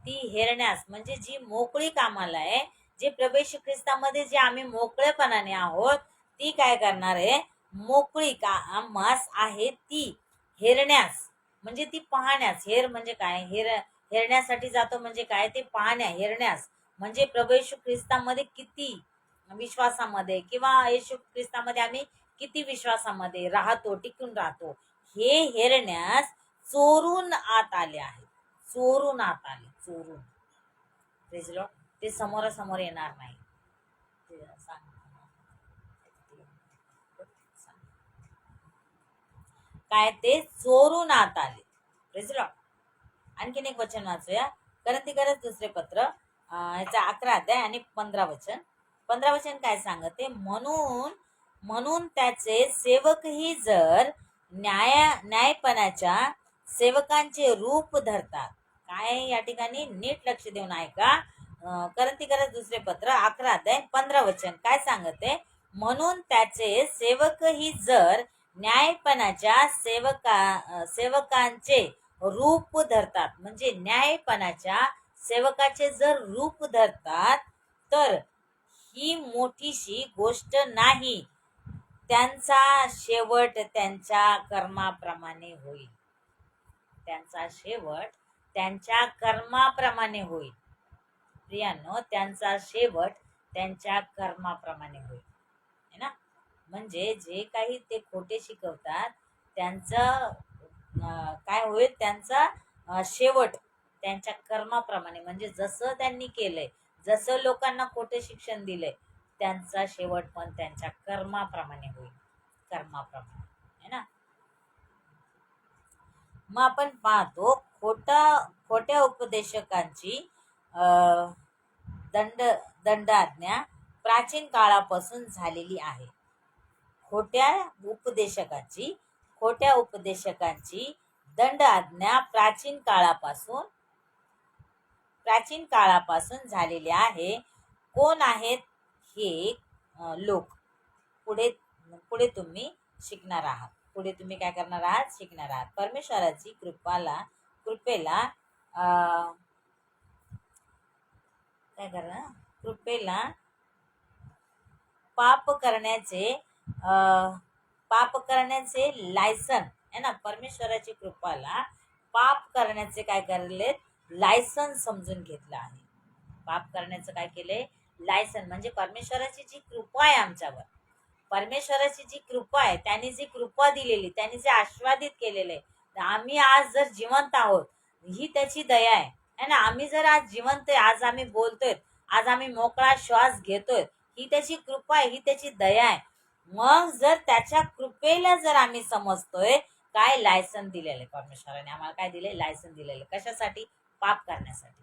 ती हेरण्यास म्हणजे जी मोकळीक आम्हाला आहे, जे प्रभू येशू ख्रिस्तामध्ये जे आम्ही मोकळेपणाने आहोत, ती काय करणार आहे? मोकळीक आम्हास आहे, ती हेरण्यास म्हणजे ती पाहण्यास. हेर म्हणजे काय? हेरण्यासाठी जातो म्हणजे काय? ते हेरण्यास म्हणजे प्रभू येशू ख्रिस्तामध्ये किती विश्वासामध्ये, किंवा येशू ख्रिस्तामध्ये आम्ही किती विश्वासामध्ये राहतो, टिकून राहतो, हे हेरण्यास चोरून आत आले आहेत. चोरून आत आले, चोरून. Praise Lord. ते समोरासमोर येणार नाही. काय? ते चोरून आत आले. Praise Lord. आणखीन एक वचन वाचूया. करंथीकरस दुसरे पत्र याचा 11 अध्याय आणि 15 वचन. 15 वचन काय सांगते? म्हणून त्याचे सेवकही जर न्यायपणाच्या सेवकांचे रूप धरतात. काय या ठिकाणी नीट लक्ष देऊन ऐका. करंथीकरस दुसरे पत्र 11 अध्याय 15 वचन काय सांगते? म्हणून त्याचे सेवकही जर न्यायपणाच्या सेवकांचे रूप धरतात, म्हणजे न्यायपणाच्या सेवकाचे जर रूप धरतात, तर ही मोठीशी गोष्ट नाही. त्यांचा शेवट त्यांच्या कर्माप्रमाणे होईल. त्यांचा शेवट त्यांच्या कर्माप्रमाणे होईल. प्रियांनो, त्यांचा शेवट त्यांच्या कर्माप्रमाणे होईल, है ना. म्हणजे जे काही ते खोटे शिकवतात, त्यांचं काय होईल? त्यांचा शेवट त्यांच्या कर्माप्रमाणे, म्हणजे जसं त्यांनी केलंय, जसं लोकांना खोटे शिक्षण दिलंय, त्यांचा शेवट पण त्यांच्या कर्माप्रमाणे होईल. कर्माप्रमाणे, है ना. मग आपण पाहतो खोट्या उपदेशकांची दंडाज्ञा प्राचीन काळापासून झालेली आहे. खोट्या उपदेशकांची दंड आज्ञा प्राचीन काळापासून झालेली आहे. कोण आहेत हे लोक? पुढे पुढे तुम्ही शिकणार आहात. पुढे तुम्ही काय करणार आहात? शिकणार आहात. परमेश्वराची कृपेला काय करणार? कृपेला पाप करण्याचे लायसन आहे ना. परमेश्वराची कृपाला पाप करण्याचे काय करलेत? लायसन समजून घेतलं आहे. पाप करण्याचं काय केलंय? लायसन. म्हणजे परमेश्वराची जी कृपा आहे आमच्यावर, परमेश्वराची जी कृपा आहे, त्यांनी जी कृपा दिलेली, त्यांनी जे आस्वादित केलेले, आम्ही आज जर जिवंत आहोत ही त्याची दया आहे ना. आम्ही जर आज जिवंत आहे, आज आम्ही बोलतोय, आज आम्ही मोकळा श्वास घेतोय, ही त्याची कृपा आहे, ही त्याची दया आहे. मग जर त्याच्या कृपेला जर आम्ही समजतोय, काय लायसन दिलेलं परमेश्वराने आम्हाला? काय दिले? लायसन दिलेलं. कशासाठी? पाप करण्यासाठी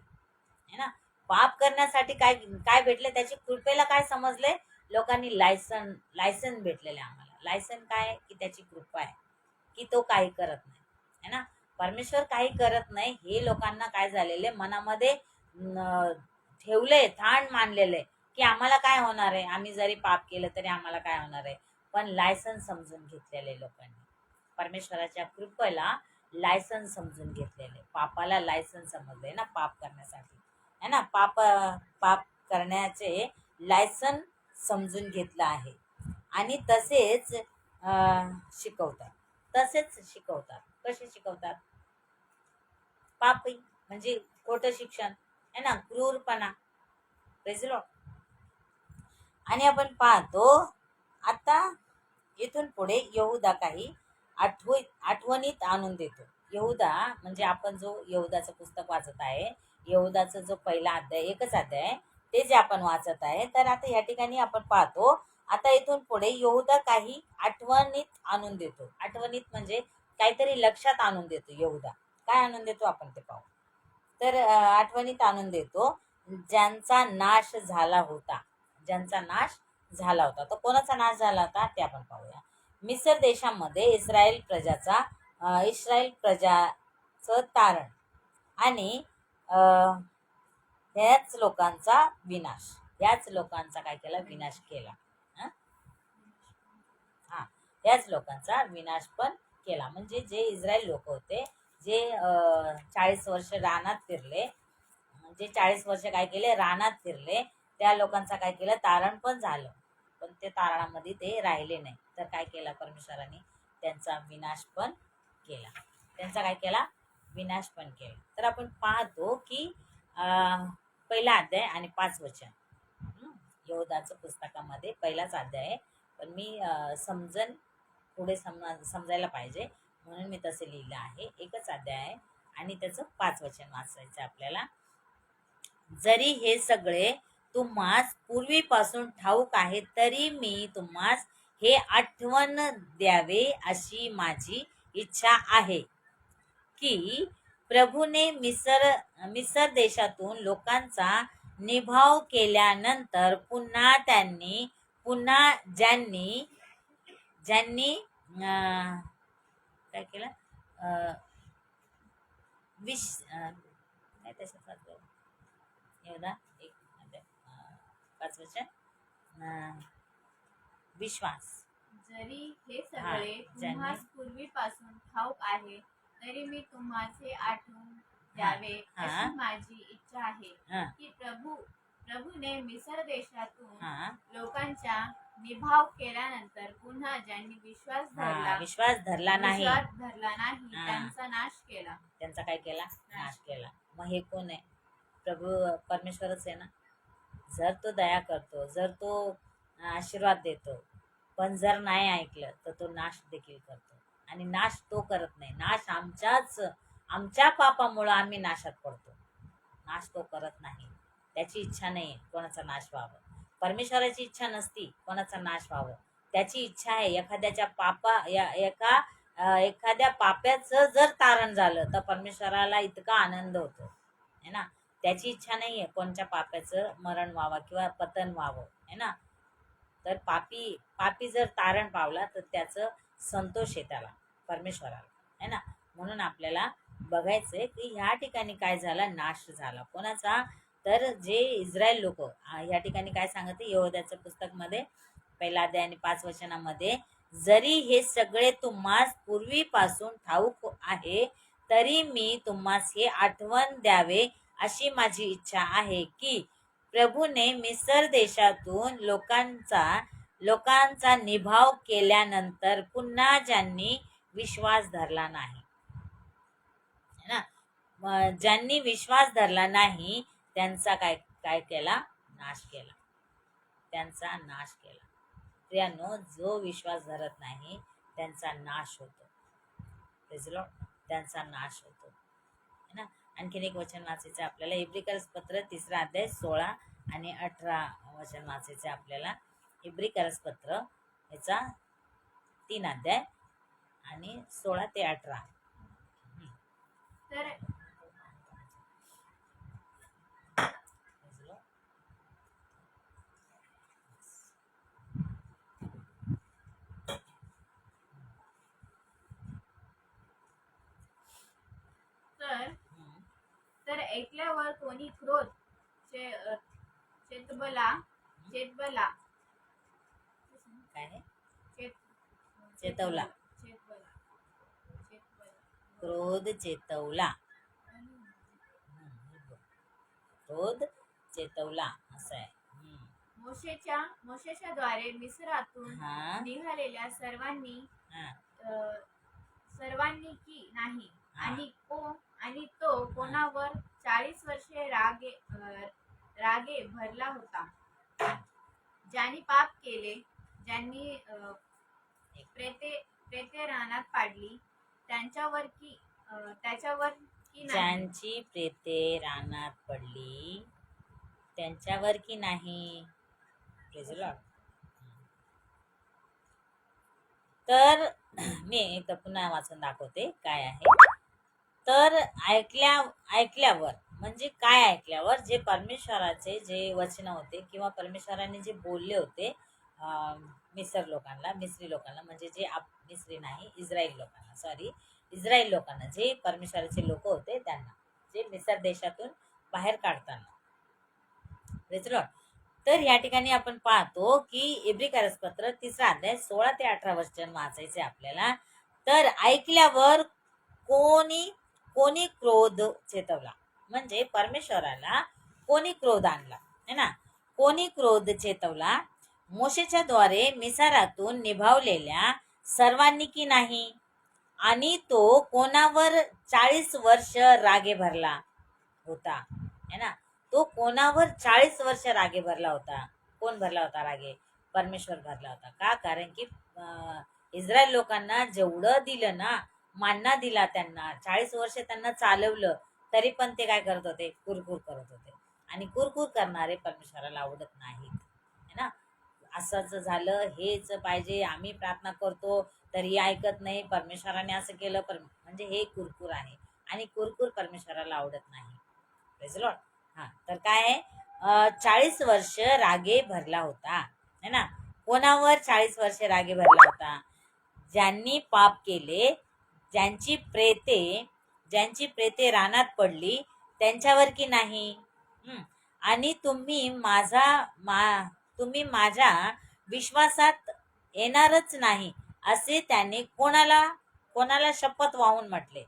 है ना. पाप करण्यासाठी काय काय भेटले? त्याची कृपेला काय समजले लोकांनी? लायसन भेटलेले आम्हाला. लायसन काय? की त्याची कृपा आहे, की तो काही करत नाही है ना. परमेश्वर काही करत नाही हे लोकांना काय झालेले? मनामध्ये ठेवले, ठाण मानलेले की आम्हाला काय होणार आहे, आम्ही जरी पाप केलं तरी आम्हाला काय होणार आहे. पण लायसन समजून घेतलेले लोकांनी, परमेश्वराच्या कृपेला लायसन समजून घेतलेले, पापाला लायसन समजले ना पाप करण्यासाठी है ना. पाप करण्याचे लायसन समजून घेतलं आहे. आणि तसेच शिकवतात. कसे शिकवतात? पापी म्हणजे खोटं शिक्षण है ना, क्रूरपणा. Praise Lord. आणि आपण पाहतो आता इथून पुढे यहूदा काही आठवणीत आणून देतो. यहूदा म्हणजे आपण जो यहूदाचं पुस्तक वाचत आहे, यहूदाचा जो पहिला अध्याय, एकच अध्याय आहे ते जे आपण वाचत आहे. तर आता या ठिकाणी आपण पाहतो आता इथून पुढे यहूदा काही आठवणीत आणून देतो. आठवणीत म्हणजे काहीतरी लक्षात आणून देतो. यहूदा काय आणून देतो आपण ते पाहू. तर आठवणीत आणून देतो ज्यांचा नाश झाला होता. तर कोणाचा नाश झाला होता ते आपण पाहूया. मिस्र देशामध्ये इस्रायल प्रजाचं तारण आणि याच लोकांचा काय केला? विनाश केला. याच लोकांचा विनाश पण केला. म्हणजे जे इस्रायल लोक होते, जे 40 वर्ष रानात फिरले, जे 40 वर्ष काय केले? रानात फिरले, त्या लोकांचा काय केलं? तारण पण झालं. पण ते तारणामध्ये ते राहिले नाही. तर काय केला परमेश्वराने? त्यांचा विनाश पण केला. तर आपण पाहतो की पहिला अध्याय आणि 5 वचन यहूदाच्या पुस्तकामध्ये पहिलाच अध्याय आहे. पण मी पुढे समजायला पाहिजे म्हणून मी तसे लिहिलं आहे. एकच अध्याय आहे आणि त्याचं 5 वचन वाचायचं आपल्याला. जरी हे सगळे तुम्हास पूर्वीपासून ठाऊक आहे, तरी मी तुम्हास हे आठवण द्यावे अशी माझी इच्छा आहे की प्रभूने मिसर देशातून लोकांचा निभाव केल्यानंतर पुन्हा ज्यांनी काय केलं? काय त्याच्यात एवढा एक 5 वचन विश्वास. जरी हे सगळे तुम्हास पूर्वीपासून ठाऊक आहे, तरी मी तुम्हास हे आठवून द्यावे अशी माझी इच्छा आहे की प्रभूने मिसर देशातून लोकांचा निभाव केल्यानंतर पुन्हा ज्यांनी विश्वास धरला नाही त्यांचा नाश केला. त्यांचा काय केला? नाश केला. मग हे कोण आहे? प्रभू परमेश्वरच आहे ना. जर तो दया करतो, जर तो आशीर्वाद देतो, पण जर नाही ऐकलं तर तो नाश देखील करतो. आणि नाश तो करत नाही. नाश आमच्या पापामुळं आम्ही नाशात पडतो. नाश तो करत नाही. त्याची इच्छा नाही कोणाचा नाश व्हावं. परमेश्वराची इच्छा नसती कोणाचा नाश व्हावं. त्याची इच्छा आहे एखाद्या पाप्याचं जर तारण झालं तर परमेश्वराला इतका आनंद होतो है ना. त्याची इच्छा नाहीये कोणत्या पाप्याचं मरण व्हावं किंवा पतन व्हावं है ना. तर पापी पापी जर तारण पावला तर त्याचं संतोष आहे त्याला, परमेश्वराला, है ना. म्हणून आपल्याला बघायचंय की ह्या ठिकाणी काय झाला, नाश झाला कोणाचा, तर जे इस्रायल लोक. या ठिकाणी काय सांगते यहोवाच्या पुस्तकमध्ये 1 अध्याय आणि 5 वचनामध्ये, जरी हे सगळे तुम्हास पूर्वीपासून ठाऊक आहे तरी मी तुम्हास हे आठवण द्यावे अशी माझी इच्छा आहे की प्रभूने मिसर देशातून लोकांचा निभाव केल्यानंतर पुन्हा ज्यांनी विश्वास धरला नाही, है ना, ज्यांनी विश्वास धरला नाही त्यांचा काय काय केला, नाश केला, त्यांचा नाश केला. प्रियानो, जो विश्वास धरत नाही त्यांचा नाश होतो, त्यांचा नाश होतो, है ना. आणखीन एक वचन वाचायचं आपल्याला, इब्रिकल्स पत्र 3 अध्याय 16 आणि 18 वचन वाचायचे आपल्याला. इब्रिकल्स पत्र याचा 3 अध्याय आणि 16 ते 18. तर तर ऐकल्यावर कोणी क्रोध चेतबला काय चेतवला, क्रोध चेतवला, क्रोध चेतवला असं आहे. मोशेच्या द्वारे मिस्रातून निघालेल्या सर्वांनी की नाही, आणि तो कोणावर 40 वर्षे रागे भरला होता. ज्यांनी पाप केले, ज्यांनी प्रेते रानात पाडली, त्याच्यावर की नाही, ज्यांची प्रेते रानात पडली त्यांच्यावर की नाही. तर मी एकदा पुन्हा वाचून दाखवते काय आहे. तर ऐकल्यावर म्हणजे काय ऐकल्यावर, जे परमेश्वराचे जे वचन होते किंवा परमेश्वराने जे बोलले होते मिसरी लोकांना, म्हणजे जे मिसरी नाही, इस्रायल लोकांना, जे परमेश्वराचे लोक होते त्यांना, जे मिसर देशातून बाहेर काढताना. तर या ठिकाणी आपण पाहतो की इब्रिकल्स पत्र 3 अध्याय 16 ते 18 वचन वाचायचे आपल्याला. तर ऐकल्यावर कोणी क्रोध चेतवला, म्हणजे परमेश्वराला कोणी क्रोध आणला, है ना. कोणी क्रोध चेतवला, मोशेच्या द्वारे मिसरातून निभावलेल्या सर्वांनी की नाही, आणि तो कोणावर 40 वर्ष रागे भरला होता, है ना. तो कोणावर 40 वर्ष रागे भरला होता. कोण भरला होता रागे? परमेश्वर भरला होता. का? कारण की इस्रायल लोकांना जेवढं दिलं ना, मान्ना दिला त्यांना, 40 वर्ष त्यांना चालवलं, तरी पण ते काय करत होते, कुरकुर करत होते. आणि कुरकुर करणारे परमेश्वराला आवडत नाहीत, है ना. असंच झालं, हेच पाहिजे, आम्ही प्रार्थना करतो तरी ऐकत नाही, परमेश्वराने असं केलं, म्हणजे हे कुरकुर आहे, आणि कुरकुर परमेश्वराला आवडत नाही. Praise Lord. तर काय आहे, 40 वर्ष रागे भरला होता, है ना. कोणावर 40 वर्ष रागे भरला होता? ज्यांनी पाप केले, ज्यांची प्रेते रानात पडली त्यांच्यावर की नाही. आणि तुम्ही माझ्या विश्वासात येणारच नाही असे त्याने कोणाला शपथ वाहून म्हटले.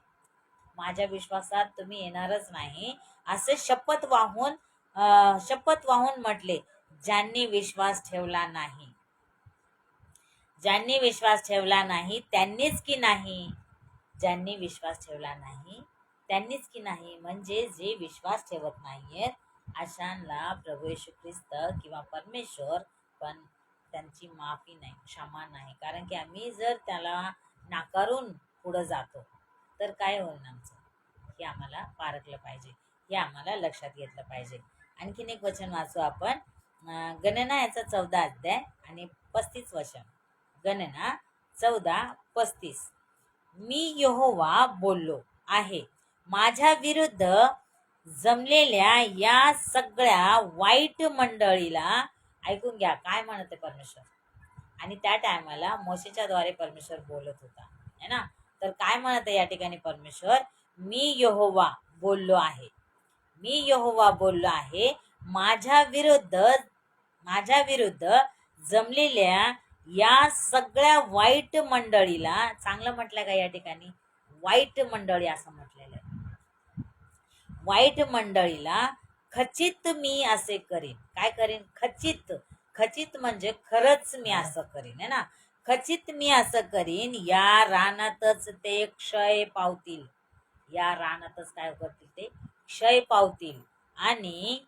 माझ्या विश्वासात तुम्ही येणारच नाही असे शपथ वाहून म्हटले, ज्यांनी विश्वास ठेवला नाही. ज्यांनी विश्वास ठेवला नाही त्यांनीच की नाही. ज्यांनी विश्वास ठेवला नाही त्यांनीच की नाही, म्हणजे जे विश्वास ठेवत नाहीयेत अशांना प्रभू येशू ख्रिस्त किंवा परमेश्वर पण त्यांची माफी नाही, क्षमा नाही. कारण की आम्ही जर त्याला नाकारून पुढं जातो तर काय होईल आमचं, हे आम्हाला पारखलं पाहिजे, हे आम्हाला लक्षात घेतलं पाहिजे. आणखीन एक वचन वाचू आपण, गणना याचा 14 अध्याय आणि 35 वचन. गणना 14:35. मी यहोवा बोललो आहे, माझ्या विरुद्ध जमलेल्या या सगळ्या वाईट मंडळीला ऐकून घ्या काय म्हणते परमेश्वर. आणि त्या टायमाला मोशेच्या द्वारे परमेश्वर बोलत होता है ना. तर काय म्हणत या ठिकाणी परमेश्वर, मी यहोवा बोललो आहे, मी यहोवा बोललो आहे, माझ्या विरुद्ध जमलेल्या या सगळ्या वाईट मंडळीला, चांगलं म्हटलं का या ठिकाणी वाईट मंडळी असं म्हटलेलं आहे, वाईट मंडळीला खचित मी असे करीन. काय करीन? खचित. खचित म्हणजे खरंच मी असं करीन है ना. खचित मी असं करीन, या रानातच ते क्षय पावतील, या रानातच काय करतील ते क्षय पावतील, आणि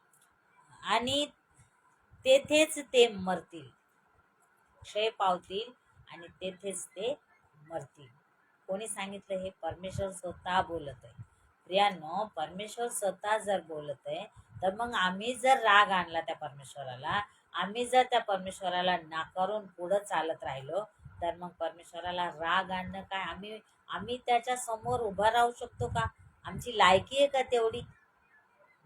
आणि तेथेच ते मरतील, क्षय पावतील आणि तेथेच ते मरतील. कोणी सांगितलं हे? परमेश्वर स्वतः बोलत आहे. प्रियांनो, परमेश्वर स्वतः जर बोलत आहे तर मग आम्ही जर राग आणला त्या परमेश्वराला, आम्ही जर त्या परमेश्वराला नाकारून पुढं चालत राहिलो, तर मग परमेश्वराला राग आणणं काय? आम्ही त्याच्या समोर उभा राहू शकतो का? आमची लायकी आहे का तेवढी?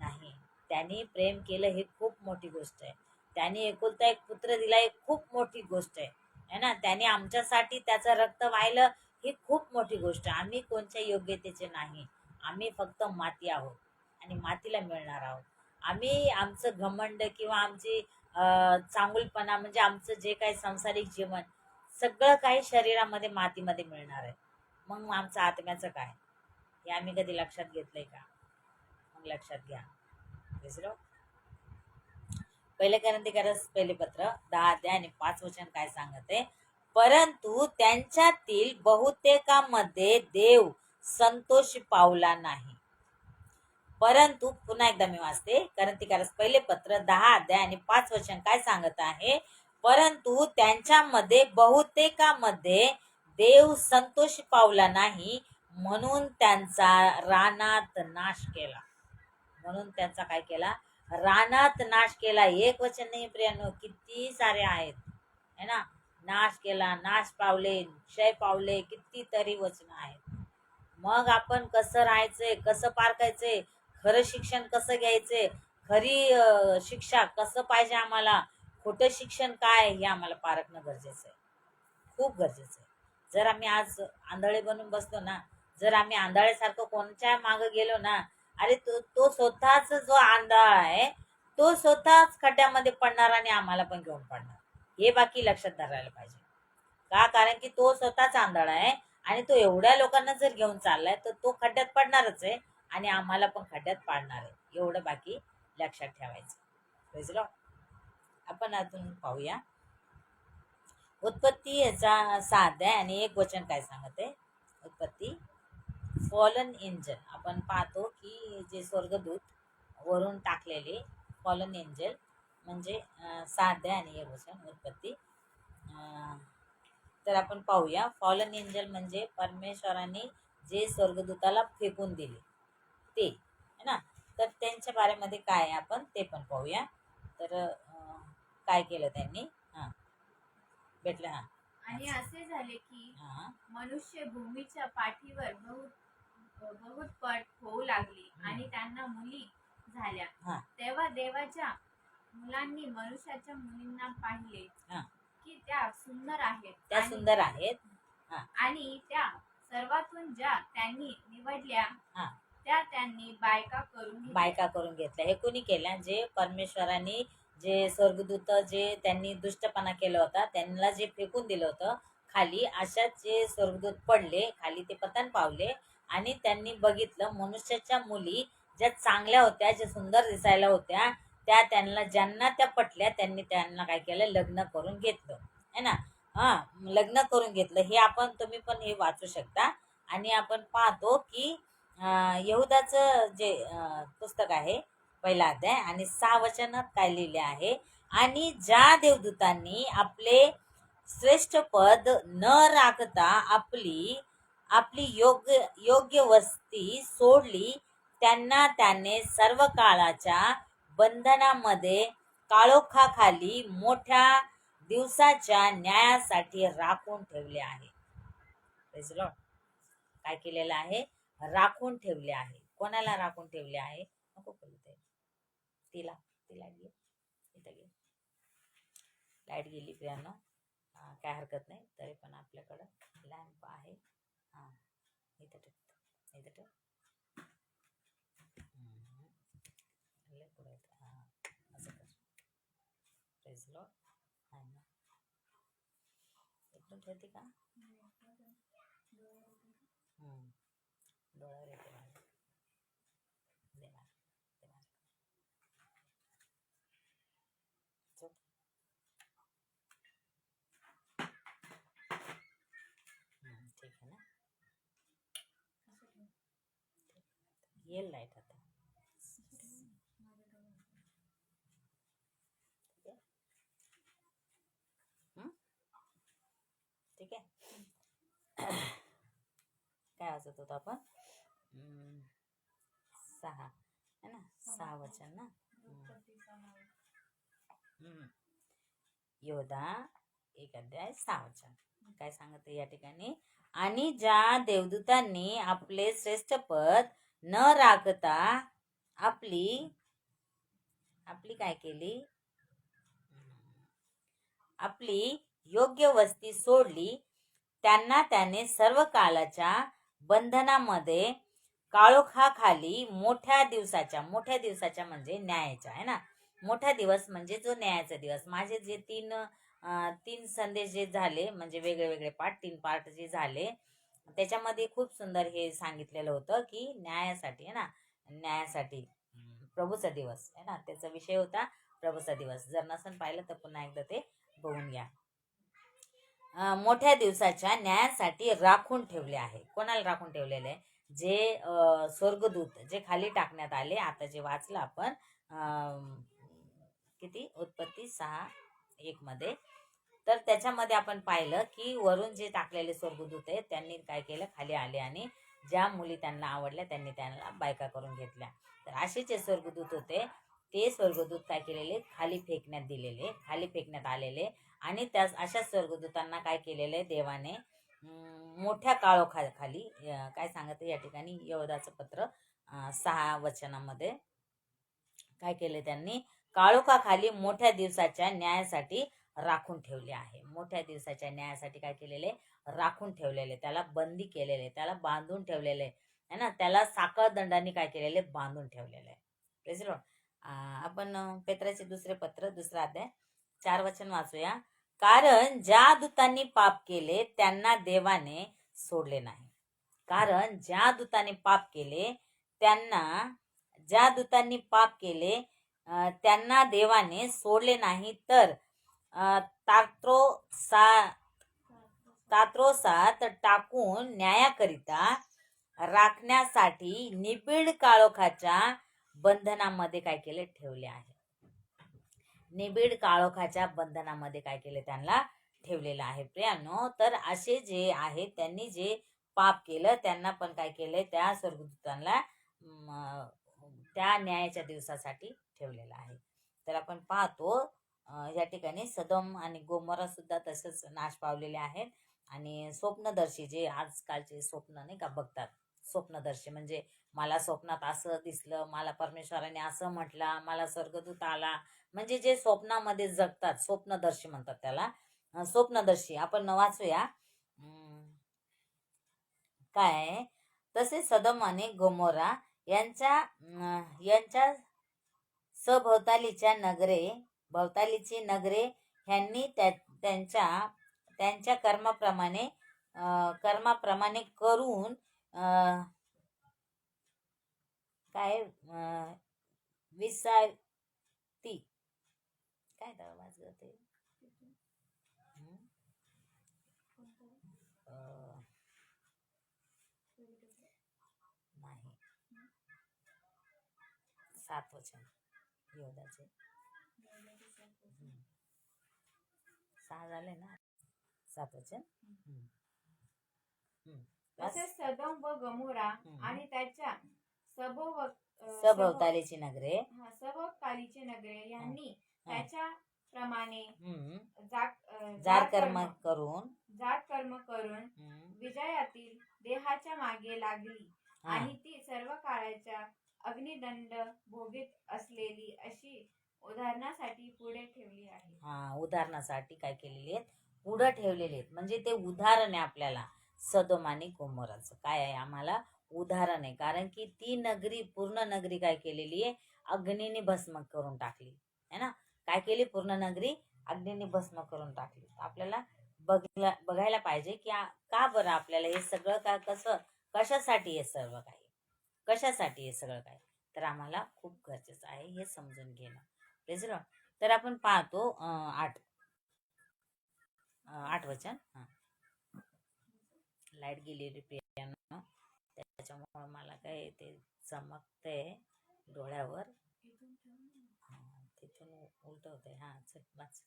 नाही. त्यांनी प्रेम केलं हे खूप मोठी गोष्ट आहे. त्यांनी एकुलता एक पुत्र दिला ही खूप मोठी गोष्ट आहे ना. त्याने आमच्यासाठी त्याचं रक्त वाहिलं ही खूप मोठी गोष्ट आहे. आम्ही कोणत्या योग्यतेचे नाही, आम्ही फक्त माती आहोत आणि मातीला मिळणार आहोत. आम्ही आमचं घमंड किंवा आमची चांगुलपणा म्हणजे आमचं जे काही सांसारिक जीवन सगळं काही शरीरामध्ये मातीमध्ये मिळणार आहे. मग आमचं आत्म्याचं काय? हे आम्ही कधी लक्षात घेतलंय का? मग लक्षात घ्या. दुसरं पहिले पत्र 10 अध्याय आणि 5 वचन काय सांगत आहे? परंतु त्यांच्यातील बहुतेकामध्ये देव संतोष पावला नाही. परंतु पुन्हा एकदा मी वाचते. पहिले पत्र 10 अध्याय आणि 5 वचन काय सांगत आहे? परंतु त्यांच्यामध्ये बहुतेकामध्ये देव संतोष पावला नाही, म्हणून त्यांचा रानात नाश केला. म्हणून त्यांचा काय केला? रानात नाश केला. एक वचन नाही प्रियांनो, किती सारे आहेत है ना. नाश केला, नाश पावले, क्षय पावले, कितीतरी वचन आहेत. मग आपण कसं राहायचंय, कसं पारखायचंय, खरं शिक्षण कसं घ्यायचंय, खरी शिक्षा कसं पाहिजे आम्हाला, खोटं शिक्षण काय, हे आम्हाला पारखणं गरजेचं आहे, खूप गरजेचं आहे. जर आम्ही आज आंधळे बनून बसलो ना, जर आम्ही आंधळ्यासारखं कोणत्या मागं गेलो ना, अरे तो स्वतःच जो आंधळा आहे तो स्वतःच खड्ड्यामध्ये पडणार आणि आम्हाला पण घेऊन पडणार. हे बाकी लक्षात धरायला पाहिजे का? कारण की तो स्वतःच आंधळा आहे आणि तो एवढ्या लोकांना जर घेऊन चाललाय तर तो खड्ड्यात पडणारच आहे आणि आम्हाला पण खड्ड्यात पाडणार आहे. एवढं बाकी लक्षात ठेवायचं. बुझलो? आपण अजून पाहूया. उत्पत्ती याचा 6 अध्याय आणि 1 वचन काय सांगत आहे? उत्पत्ती फॉलन एंजल. आपण पाहतो की जे स्वर्गदूत वरून टाकलेले फॉलन एंजल म्हणजे 6 अध्याय आणि 1 वचन उत्पत्ती. तर आपण पाहूया. फॉलन एंजल म्हणजे परमेश्वराने जे स्वर्गदूताला फेकून दिले ते है ना. तर त्यांच्या बारेमध्ये काय आहे आपण ते पण पाहूया. तर काय केलं त्यांनी? भेटलं. आणि असे झाले की मनुष्य भूमीच्या पाठीवर बहुत पट होऊ लागली आणि त्यांना मुली झाल्या. तेव्हा देवाच्या मुलांनी मनुष्याच्या मुलींना पाहिले की त्या सुंदर आहेत, आणि त्या सर्वातून ज्या त्यांनी निवडल्या त्या त्यांनी बायका करून घेतल्या. हे कोणी केल्या? जे परमेश्वराने जे स्वर्गदूत जे त्यांनी दुष्टपणा केला होता, त्यांना जे फेकून दिलं होतं खाली, अशाच जे स्वर्गदूत पडले खाली, ते पतन पावले आणि त्यांनी बघितलं मनुष्याच्या मुली ज्या चांगल्या होत्या, ज्या सुंदर दिसायला होत्या, त्या त्यांना ज्यांना त्या पटल्या त्यांनी त्यांना काय केलं? लग्न करून घेतलं है ना. लग्न करून घेतलं. हे आपण तुम्ही पण हे वाचू शकता. आणि आपण पाहतो की यहुदाचं जे पुस्तक आहे पहिला अध्याय आणि 6 वचनात काय लिहिले आहे? आणि ज्या देवदूतांनी आपले श्रेष्ठ पद न राखता आपली योग्य वस्ती सोडली, त्यांना त्याने सर्व काळाच्या बंधनामध्ये काळोखाखाली मोठ्या दिवसाच्या न्यायासाठी राखून ठेवले आहे. काय केलेलं आहे? राखून ठेवले आहे. कोणाला राखून ठेवले आहे? नको बोलू ते. तिला घे, इथं घे. लाईट गेली प्रियानो, काय हरकत नाही, तरी पण आपल्याकडं लॅम्प आहे. हां, इथं ठेव, इथं ठेव. लय पुढे येतं. हां, असं कर. Praise Lord. आहे ना, इकडून ठेवते का? डोळ्यावर येते माझ्या. दे मला, दे मला. झोप. ठीक आहे ना, येईल लाईट आता. ठीक आहे. ठीक आहे. काय वाचत होतो आपण? 6 है ना, 6 वचन ना. योधा 1 अध्याय 6 वचन काय सांगत या ठिकाणी? आणि ज्या देवदूतांनी आपले श्रेष्ठ पद न राखता आपली काय केली? आपली योग्य वस्ती सोडली, त्यांना त्याने सर्व काळाच्या बंधनामध्ये काळोखाखाली मोठ्या दिवसाच्या म्हणजे न्यायाच्या, है ना, मोठा दिवस म्हणजे जो न्यायाचा दिवस. माझे जे तीन संदेश जे झाले, म्हणजे वेगळे वेगळे पार्ट, 3 पार्ट जे झाले, त्याच्यामध्ये खूप सुंदर हे सांगितलेलं होतं की न्यायासाठी, है ना, न्यायासाठी प्रभूचा दिवस, है ना, त्याचा विषय होता प्रभूचा दिवस. जर नसन पाहिलं तर पुन्हा एकदा ते बघून घ्या. मोठ्या दिवसाच्या न्यायासाठी राखून ठेवले आहे. कोणाला राखून ठेवलेले आहे? जे स्वर्गदूत जे खाली टाकण्यात आले. आता जे वाचलं आपण किती, उत्पत्ती 6:1 मध्ये, तर त्याच्यामध्ये आपण पाहिलं की वरून जे टाकलेले स्वर्गदूत आहेत त्यांनी काय केलं, खाली आले आणि ज्या मुली त्यांना आवडल्या त्यांनी त्यांना बायका करून घेतल्या. तर असे जे स्वर्गदूत होते ते स्वर्गदूत काय केलेले, खाली फेकण्यात आलेले. आणि त्या अशा स्वर्गदूतांना काय केलेले देवाने, मोठ्या काळोखाली, काय सांगत या ठिकाणी योधाचं पत्र 6 वचनामध्ये काय केले, त्यांनी काळोखाखाली मोठ्या दिवसाच्या न्यायासाठी राखून ठेवले आहे. मोठ्या दिवसाच्या न्यायासाठी काय केलेले, राखून ठेवलेले, त्याला बंदी केलेले, त्याला बांधून ठेवलेले, है ना, त्याला साखळ दंडाने काय केलेले, बांधून ठेवलेले. Praise Lord. आपण पेत्राचे दुसरे पत्र 2 अध्याय 4 वचन वाचूया. कारण ज्या दूतांनी पाप केले त्यांना देवाने सोडले नाही. कारण ज्या दूतांनी पाप केले त्यांना देवाने सोडले नाही, तर तात्रोसात टाकून न्यायाकरिता राखण्यासाठी निबिड काळोखाच्या बंधनामध्ये काय केले, ठेवले आहे. निबिड काळोखाच्या बंधनामध्ये काय केले, त्यांना ठेवलेलं आहे प्रियानो. तर असे जे आहे त्यांनी जे पाप केलं त्यांना पण काय केलंय, त्या स्वर्गदूतांना त्या न्यायाच्या दिवसासाठी ठेवलेलं आहे. तर आपण पाहतो या ठिकाणी सदोम आणि गोमोरा सुद्धा तसंच नाश पावलेले आहेत. आणि स्वप्नदर्शी जे आजकालचे स्वप्न नाही का बघतात, स्वप्नदर्शी म्हणजे मला स्वप्नात असं दिसलं, मला परमेश्वराने असं म्हटलं, मला स्वर्गदूत आला, म्हणजे जे स्वप्नामध्ये जगतात, स्वप्नदर्शी म्हणतात त्याला, स्वप्नदर्शी. आपण वाचूया काय, तसे सदोम आणि गोमोरा यांच्या भोवतालीची नगरे ह्यांनी त्यांच्या कर्माप्रमाणे करून काय विसावती, काय वाजलं ते, नाही, 7 वचन योधाचे 6 झाले ना, 7 वचन. तसेच सदोम व गमोरा आणि त्याच्या सभोवतालीची नगरे यांनी त्याच्या प्रमाणे जात कर्म करून विजयातील देहाच्या मागे लागली आणि ती सर्व काळाच्या अग्निदंड भोगीत असलेली अशी उदाहरणासाठी पुढे ठेवली आहे. उदाहरणासाठी काय केलेली आहेत, पुढं ठेवलेले आहेत. म्हणजे ते उदाहरण आहे आपल्याला. सदोम आणि गोमोराचं काय आहे, आम्हाला उदाहरण आहे. कारण की ती नगरी, पूर्ण नगरी काय केलेली आहे, अग्नीने भस्म करून टाकली है ना. काय केली, पूर्ण नगरी अग्नीने भस्म करून टाकली. आपल्याला बघायला पाहिजे की का बरं आपल्याला हे सगळं का, कशासाठी हे सर्व काही, कशासाठी हे सगळं काय, तर आम्हाला खूप गरजेचं आहे हे समजून घेणं. प्लीज. तर आपण पाहतो 8 वचन. लाईट गेली प्रियानं, त्याच्यामुळे मला काय ते चमकतंय डोळ्यावर. तिथून उलट होतंय. चल वाच.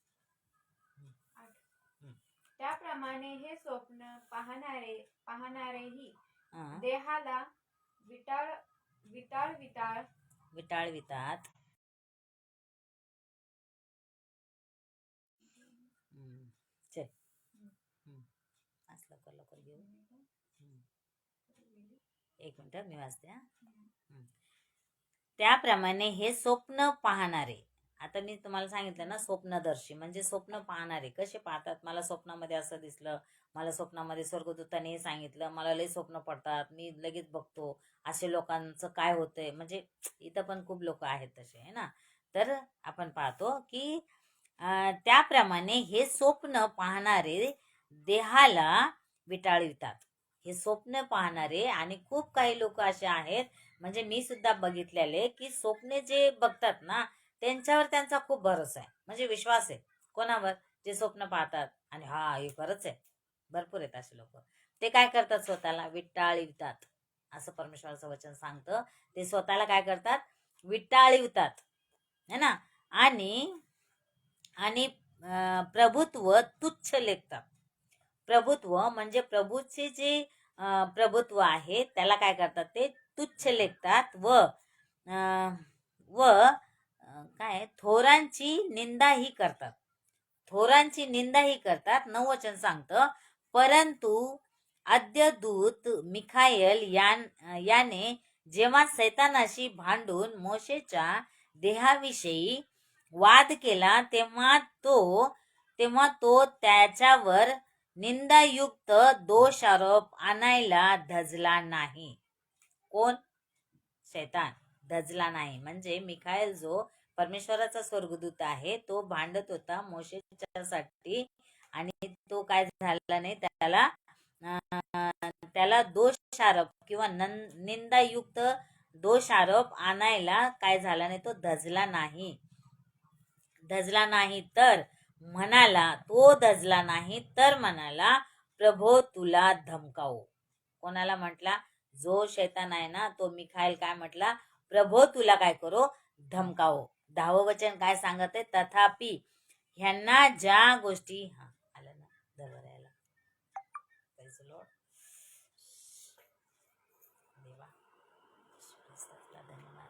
त्याप्रमाणे हे स्वप्न पाहणारेही देहाला विटाळवितात. चल असं लवकर घेऊ. एक मिनिट मी वाचते. त्याप्रमाणे हे स्वप्न पाहणारे, आता मी तुम्हाला सांगितलं ना, स्वप्नदर्शी म्हणजे स्वप्न पाहणारे कसे पाहतात. मला स्वप्नामध्ये असं दिसलं, मला स्वप्नामध्ये स्वर्गदूताने हे सांगितलं, मला लई स्वप्न पडतात, मी लगेच बघतो. असे लोकांचं काय होतंय, म्हणजे इथं पण खूप लोक आहेत तसे आहे ना. तर आपण पाहतो की त्याप्रमाणे हे स्वप्न पाहणारे देहाला विटाळवितात. हे स्वप्न पाहणारे, आणि खूप काही लोक असे आहेत, म्हणजे मी सुद्धा बघितलेले की स्वप्ने जे बघतात ना, त्यांच्यावर त्यांचा खूप भरोसा आहे, म्हणजे विश्वास आहे. कोणावर, जे स्वप्न पाहतात आणि हे खरंच आहे. भरपूर आहेत असे लोक. ते काय करतात, स्वतःला विटाळवितात. असं परमेश्वराचं वचन सांगतं. ते स्वतःला काय करतात, विटाळवितात है ना. आणि प्रभुत्व तुच्छ लेखतात. प्रभुत्व म्हणजे प्रभूचे जे प्रभुत्व आहे त्याला काय करतात, ते तुच्छ लेखतात. व काय थोरांची निंदाही करतात. थोरांची निंदाही करतात. 9 वचन सांगतं, परंतु अद्यदूत मिखायल याने जेव्हा सैतानाशी भांडून मोशेच्या देहाविषयी वाद केला, तेव्हा तो त्याच्यावर निंदायुक्त दोषारोप आणायला धजला नाही. कोण, शैतान धजला नाही. म्हणजे मिखाएल जो परमेश्वराचा स्वर्गदूत आहे, तो भांडत होता मोशेच्यासाठी, आणि तो काय झाला नाही, त्याला दोषारोप किंवा निंदायुक्त दोषारोप आणायला काय झाला नाही, तो धजला नाही. तर म्हणाला, प्रभो तुला धमकावो. कोणाला म्हटला, जो शैतान आहे ना, तो मिखाएल काय म्हटला, प्रभो तुला काय करो, धमकावो. 10वं वचन काय सांगत आहे, तथापि ह्यांना ज्या गोष्टी आलं ना दरवर यायला, देवा धन्यवाद.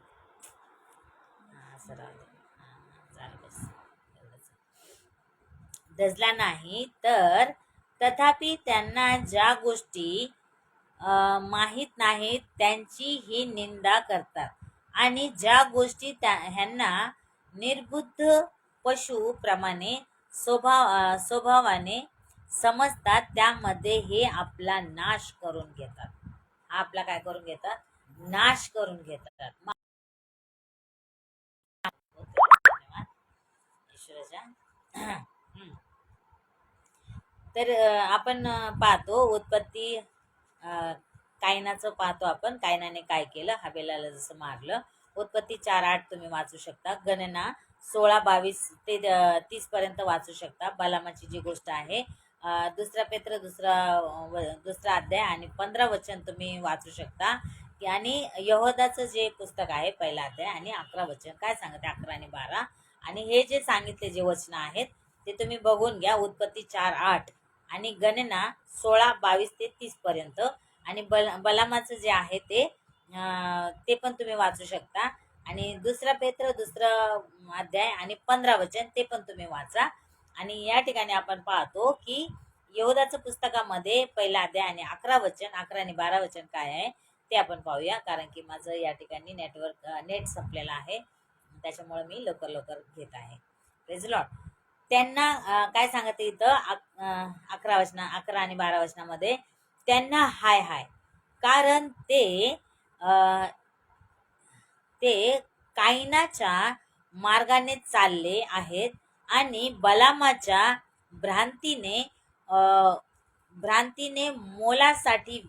धजला नाही. तर तथापि त्यांना ज्या गोष्टी माहीत नाहीत त्यांची ही निंदा करतात, आणि ज्या गोष्टी ह्यांना निर्बुद्ध पशु प्रमाणे स्वभावाने समजतात, त्यामध्ये हे आपला नाश करून घेतात. आपला काय करून घेतात, नाश करून घेतात. तर आपण पाहतो उत्पत्ती, कायनाचं पाहतो आपण. कायनाने काय केलं, हबेलाला जसं मारलं. उत्पत्ती 4:8 तुम्ही वाचू शकता. गणना 16:22 ते 30 पर्यंत वाचू शकता. बलामाची जी गोष्ट आहे. दुसरा पेत्र दुसरा अध्याय आणि 15 वचन तुम्ही वाचू शकता. आणि यहोदाचं जे पुस्तक आहे, पहिला अध्याय आणि 11 वचन काय सांगते, 11 आणि 12. आणि हे जे सांगितले जे वचन आहेत ते तुम्ही बघून घ्या. उत्पत्ती 4:8 आणि गणना 16:22 ते 30 पर्यंत. आणि बलामाचं जे आहे ते पण तुम्ही वाचू शकता. आणि दुसरा अध्याय आणि 15 वचन ते पण तुम्ही वाचा. आणि या ठिकाणी आपण पाहतो की यहोदाचं पुस्तकामध्ये पहिला अध्याय आणि 11 वचन, 11 आणि 12 वचन काय आहे ते आपण पाहूया. कारण की माझं या ठिकाणी नेट संपलेलं आहे. त्याच्यामुळे मी लवकर लवकर घेत आहे. Praise Lord. त्यांना काय सांगते इथं 11 आणि 12 वचनामध्ये, त्यांना हाय हाय, कारण ते कायनाच्या मार्गाने चालले आहेत आणि बलामाच्या भ्रांतीने मोलासाठी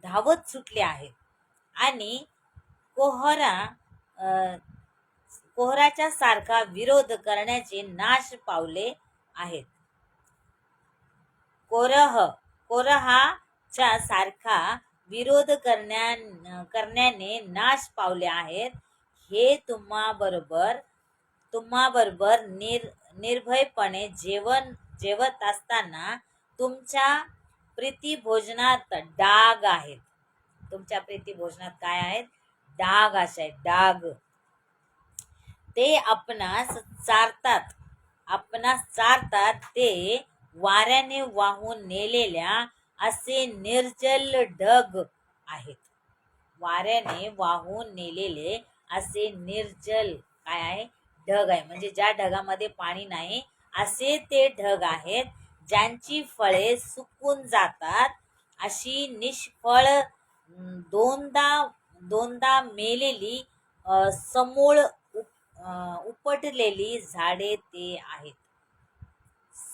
धावत सुटले आहेत आणि कोहराच्या सारखा विरोध करण्याचे नाश पावले आहेत. कोरहाच्या सारखा विरोध करण्याने नाश पावले आहेत. हे तुम्हाबरोबर निर्भयपणे जेवत असताना तुमच्या प्रीतिभोजनात डाग आहेत. तुमच्या प्रीतिभोजनात काय आहेत? डाग असे आहेत, डाग. ते आपणास चारतात, ते वाऱ्याने वाहून नेलेल्या असे निर्जल ढग आहेत. वाऱ्याने वाहून नेलेले असे निर्जल काय आहे? ढग आहे. म्हणजे ज्या ढगामध्ये पाणी नाही असे ते ढग आहेत, ज्यांची फळे सुकून जातात. अशी निष्फळ दोनदा मेलेली समूळ उपटलेली झाडे ते आहेत.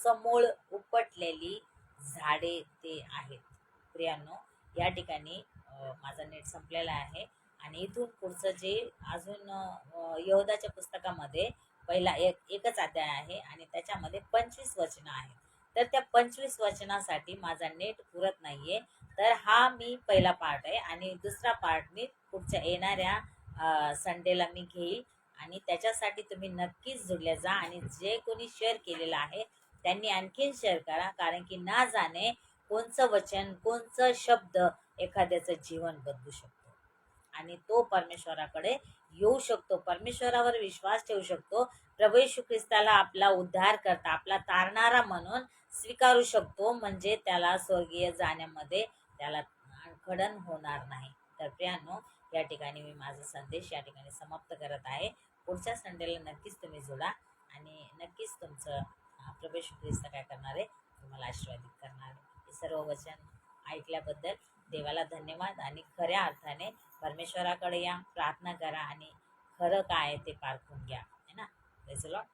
समूळ उपटलेली झाडे ते आहेत. प्रियांनो, या ठिकाणी माझा नेट संपलेला आहे आणि इथून पुढचं जे अजून यहोदाच्या पुस्तकामध्ये पहिला एकच अध्याय आहे आणि त्याच्यामध्ये 25 वचनं आहेत. तर त्या 25 वचनासाठी माझा नेट पुरत नाहीये. तर हा मी पहिला पार्ट आहे आणि दुसरा पार्ट मी पुढच्या येणाऱ्या संडेला मी घेईल आणि त्याच्यासाठी तुम्ही नक्कीच जुळले जा आणि जे कोणी शेअर केलेलं आहे त्यांनी आणखीन शेअर करा, कारण की ना जाणे कोणचं वचन, कोणचं शब्द एखाद्याचं जीवन बदलू शकतो आणि तो परमेश्वराकडे येऊ शकतो, परमेश्वरावर विश्वास ठेवू शकतो. प्रभू येशू ख्रिस्ताला आपला उद्धार करता, आपला तारणारा म्हणून स्वीकारू शकतो. म्हणजे त्याला स्वर्गीय जाण्यामध्ये त्याला खडन होणार नाही. तर प्रियांनो, या ठिकाणी मी माझा संदेश या ठिकाणी समाप्त करत आहे. पुढच्या संडेला नक्कीच तुम्ही जोडा आणि नक्कीच तुमचं प्रभू येशू ख्रिस्त काय करणार आहे? तुम्हाला आशीर्वादित करणार आहे. हे सर्व वचन ऐकल्याबद्दल देवाला धन्यवाद आणि खऱ्या अर्थाने परमेश्वराकडे या, प्रार्थना करा आणि खरं काय ते पारखून घ्या, है ना. Praise the Lord.